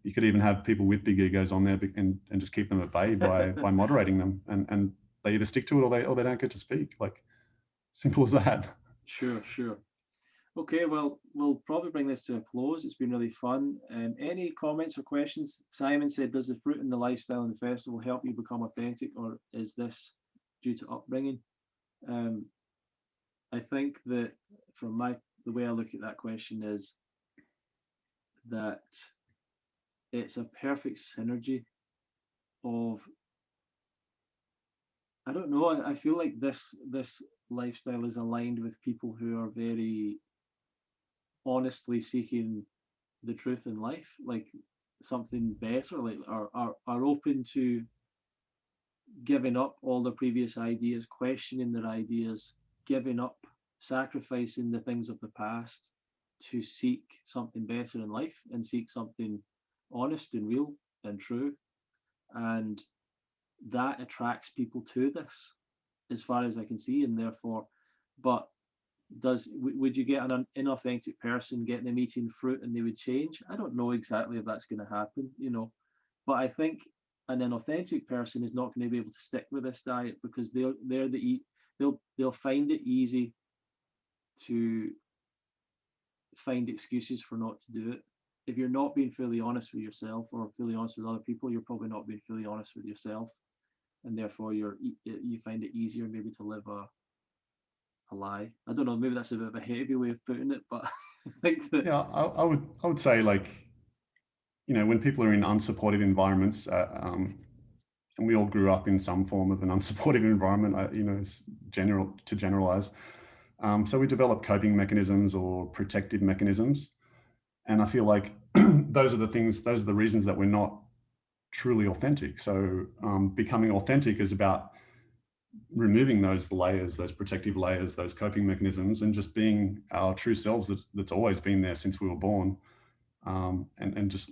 Speaker 2: you could even have people with big egos on there and just keep them at bay by moderating them, and they either stick to it or they don't get to speak. Like, simple as that.
Speaker 1: Sure. Okay, well, we'll probably bring this to a close. It's been really fun. Any comments or questions? Simon said, does the fruit and the lifestyle in the festival help you become authentic, or is this due to upbringing? I think that from the way I look at that question is that it's a perfect synergy of, I don't know, I feel like this lifestyle is aligned with people who are very honestly seeking the truth in life, like something better, like are open to giving up all their previous ideas, questioning their ideas, giving up, sacrificing the things of the past to seek something better in life and seek something honest and real and true. And that attracts people to this, as far as I can see. And therefore, but would you get an inauthentic person getting them eating fruit and they would change? I don't know exactly if that's going to happen, but I think an inauthentic person is not going to be able to stick with this diet because they'll find it easy to find excuses for not to do it. If you're not being fully honest with yourself or fully honest with other people, you're probably not being fully honest with yourself, and therefore you find it easier maybe to live a lie. I don't know, maybe that's a bit of a heavy way of putting it, but I think that
Speaker 2: I would say, like, when people are in unsupportive environments, and we all grew up in some form of an unsupportive environment, it's to generalize. So we develop coping mechanisms or protective mechanisms. And I feel like those are the reasons that we're not truly authentic. So becoming authentic is about removing those layers, those protective layers, those coping mechanisms, and just being our true selves that's always been there since we were born. and just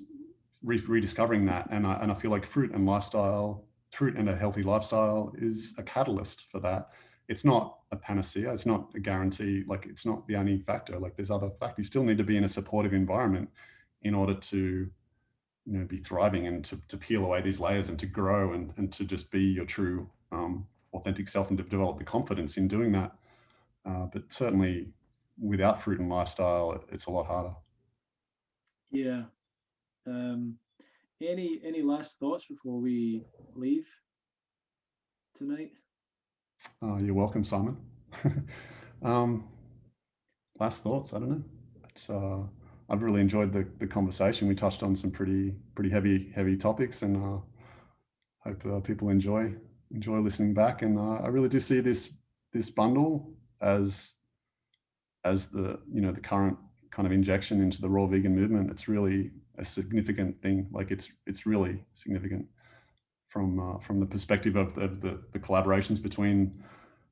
Speaker 2: rediscovering that. And I feel like fruit and a healthy lifestyle is a catalyst for that. It's not a panacea. It's not a guarantee. Like, it's not the only factor. Like, there's other factors. You still need to be in a supportive environment in order to, be thriving and to peel away these layers and to grow and to just be your true authentic self and to develop the confidence in doing that. But certainly without fruit and lifestyle, it's a lot harder.
Speaker 1: Yeah. Any last thoughts before we leave tonight?
Speaker 2: You're welcome, Simon. Last thoughts, I don't know. It's I've really enjoyed the conversation. We touched on some pretty heavy topics, and hope people enjoy listening back. And I really do see this bundle as the the current kind of injection into the raw vegan movement. It's really a significant thing. Like, it's really significant from the perspective of the collaborations between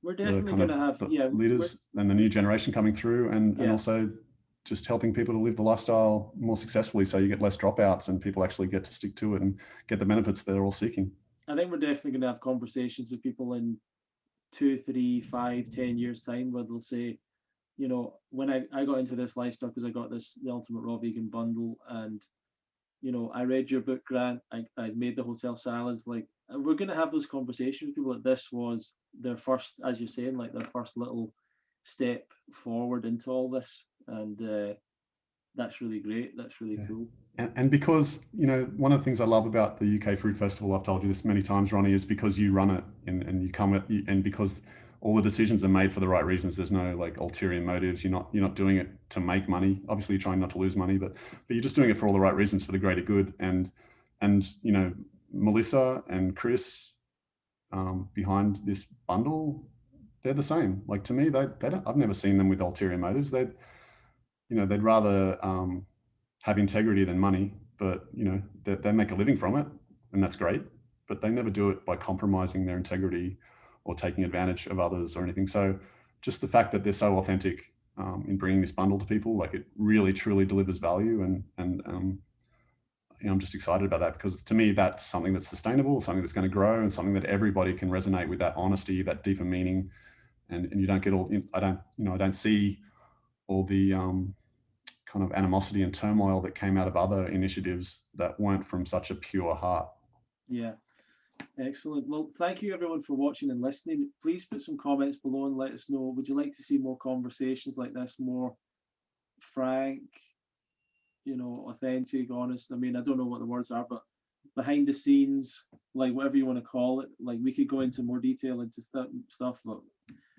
Speaker 1: We're
Speaker 2: the
Speaker 1: definitely
Speaker 2: kind
Speaker 1: going
Speaker 2: of
Speaker 1: to have,
Speaker 2: the
Speaker 1: yeah,
Speaker 2: leaders and the new generation coming through, and
Speaker 1: Yeah.
Speaker 2: also just helping people to live the lifestyle more successfully, so you get less dropouts and people actually get to stick to it and get the benefits they're all seeking.
Speaker 1: I think we're definitely going to have conversations with people in 2, 3, 5, 10 years time where they'll say, when I got into this lifestyle because I got the Ultimate Raw Vegan bundle, and I read your book, Grant. I made the hotel salads. Like, we're going to have those conversations with people. That this was their first, as you're saying, like their first little step forward into all this, and that's really great. That's really cool.
Speaker 2: And because, one of the things I love about the UK Fruit Festival, I've told you this many times, Ronnie, is because you run it and you come at, and because all the decisions are made for the right reasons. There's no like ulterior motives. You're not doing it to make money. Obviously, you're trying not to lose money, but you're just doing it for all the right reasons, for the greater good. And Melissa and Chris behind this bundle, they're the same. Like, to me, they don't. I've never seen them with ulterior motives. They'd rather have integrity than money, but they make a living from it, and that's great. But they never do it by compromising their integrity or taking advantage of others or anything. So just the fact that they're so authentic in bringing this bundle to people, like, it really truly delivers value, and I'm just excited about that, because to me that's something that's sustainable, something that's going to grow, and something that everybody can resonate with, that honesty, that deeper meaning, and you don't get all. I don't see all the kind of animosity and turmoil that came out of other initiatives that weren't from such a pure heart.
Speaker 1: Yeah. Excellent. Well, thank you everyone for watching and listening. Please put some comments below and let us know. Would you like to see more conversations like this, more frank, authentic, honest? I mean, I don't know what the words are, but behind the scenes, like whatever you want to call it, like we could go into more detail into stuff, but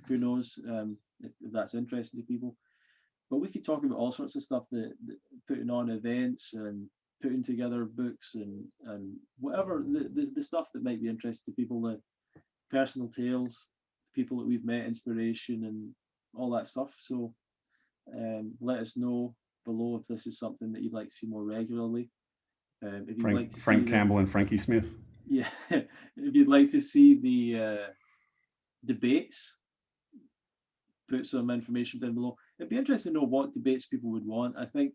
Speaker 1: who knows if that's interesting to people. But we could talk about all sorts of stuff, that putting on events and putting together books and whatever the stuff that might be interesting to people, the personal tales, people that we've met, inspiration, and all that stuff. So let us know below if this is something that you'd like to see more regularly. If you'd like to
Speaker 2: Frank
Speaker 1: see
Speaker 2: Campbell and Frankie Smith.
Speaker 1: Yeah, if you'd like to see the debates, put some information down below. It'd be interesting to know what debates people would want. I think,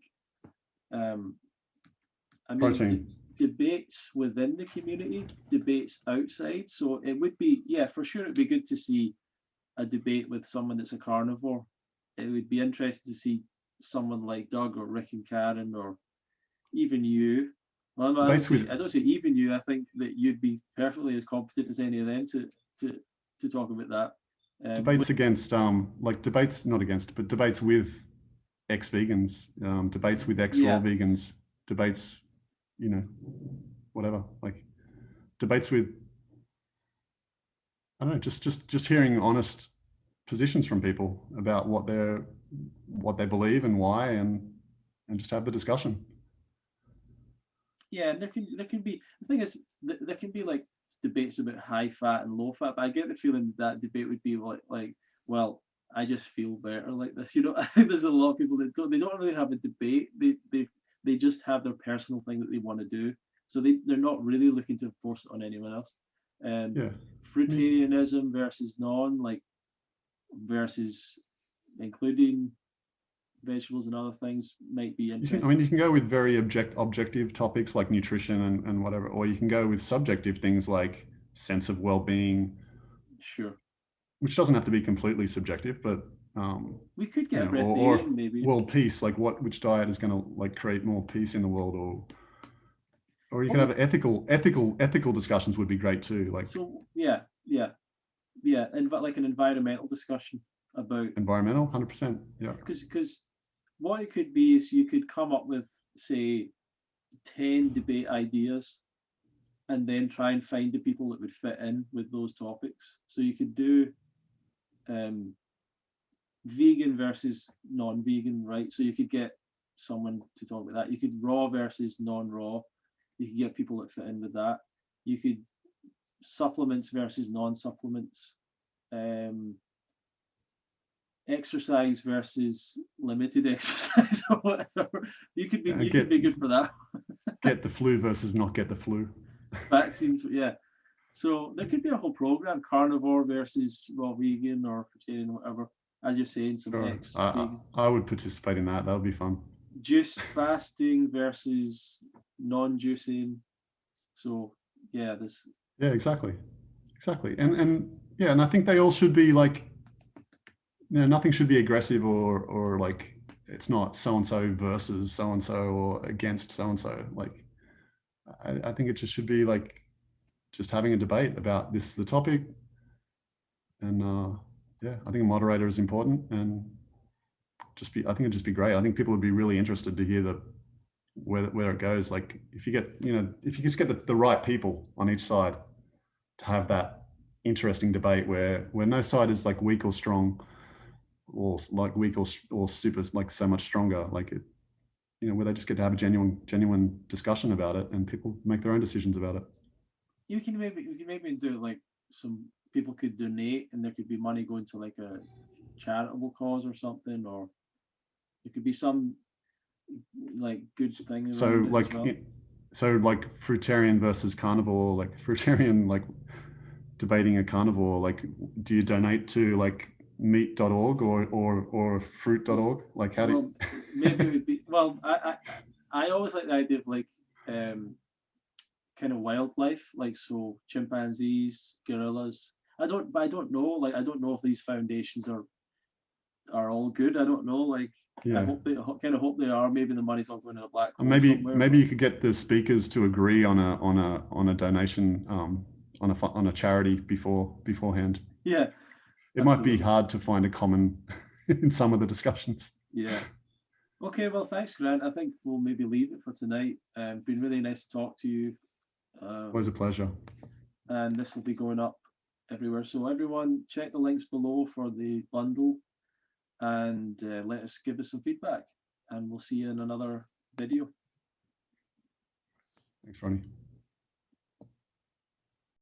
Speaker 1: I mean, debates within the community, debates outside. So it would be, yeah, for sure, it'd be good to see a debate with someone that's a carnivore. It would be interesting to see someone like Doug or Rick and Karen, or even you. Well, I don't say even you. I think that you'd be perfectly as competent as any of them to talk about that.
Speaker 2: Debates against, like debates, not against, but debates with ex-vegans, debates with ex-raw vegans, debates, whatever, like debates with, I don't know, just hearing honest positions from people about what they believe and why, and just have the discussion.
Speaker 1: Yeah, and there can be, the thing is, there can be like debates about high fat and low fat, but I get the feeling that debate would be like, well, I just feel better like this. I think there's a lot of people that don't really have a debate. They just have their personal thing that they want to do. So they're not really looking to force it on anyone else. Fruitarianism versus non, like, versus including vegetables and other things might be
Speaker 2: I
Speaker 1: interesting.
Speaker 2: mean, you can go with very objective topics like nutrition and whatever, or you can go with subjective things like sense of well-being,
Speaker 1: Sure.
Speaker 2: which doesn't have to be completely subjective, but
Speaker 1: We could get a
Speaker 2: or
Speaker 1: breatharian, maybe.
Speaker 2: world peace, like which diet is going to like create more peace in the world, or you can have ethical discussions would be great too, like
Speaker 1: So yeah, and like an environmental discussion about
Speaker 2: environmental, 100%, yeah.
Speaker 1: Because what it could be is you could come up with, say, 10 debate ideas and then try and find the people that would fit in with those topics. So you could do vegan versus non-vegan, right? So you could get someone to talk about that. You could raw versus non-raw. You could get people that fit in with that. You could supplements versus non-supplements. Exercise versus limited exercise or whatever. You could be good for that.
Speaker 2: Get the flu versus not get the flu.
Speaker 1: Vaccines, yeah. So there could be a whole program: carnivore versus raw vegan or vegetarian, whatever. As you're saying, some
Speaker 2: sure. I would participate in that. That would be fun.
Speaker 1: Juice fasting versus non-juicing. So yeah, this.
Speaker 2: Yeah, exactly, and yeah, and I think they all should be like, nothing should be aggressive or like it's not so and so versus so and so or against so and so. Like, I think it just should be like just having a debate about this is the topic, and yeah, I think a moderator is important, and I think it'd just be great. I think people would be really interested to hear where it goes. Like if you get, if you just get the right people on each side to have that interesting debate where no side is like weak or strong, or like weak or super like so much stronger, like it, where they just get to have a genuine discussion about it and people make their own decisions about it.
Speaker 1: You can maybe do like some people could donate and there could be money going to like a charitable cause or something, or it could be some like good thing.
Speaker 2: So like, so like fruitarian versus carnivore, like fruitarian, like debating a carnivore, like do you donate to like meat.org or fruit.org? Like how do you...
Speaker 1: maybe it would be, well, I always like the idea of like kind of wildlife, like so chimpanzees, gorillas. I don't know, like I don't know if these foundations are all good. I don't know, like
Speaker 2: yeah.
Speaker 1: I hope they are. Maybe the money's all going to the black hole.
Speaker 2: Maybe you could get the speakers to agree on a donation on a charity beforehand.
Speaker 1: Yeah,
Speaker 2: it might be hard to find a common in some of the discussions.
Speaker 1: Yeah. Okay, well, thanks, Grant. I think we'll maybe leave it for tonight. Been really nice to talk to you.
Speaker 2: Always a pleasure.
Speaker 1: And this will be going up everywhere. So everyone, check the links below for the bundle, and give us some feedback. And we'll see you in another video.
Speaker 2: Thanks, Ronnie.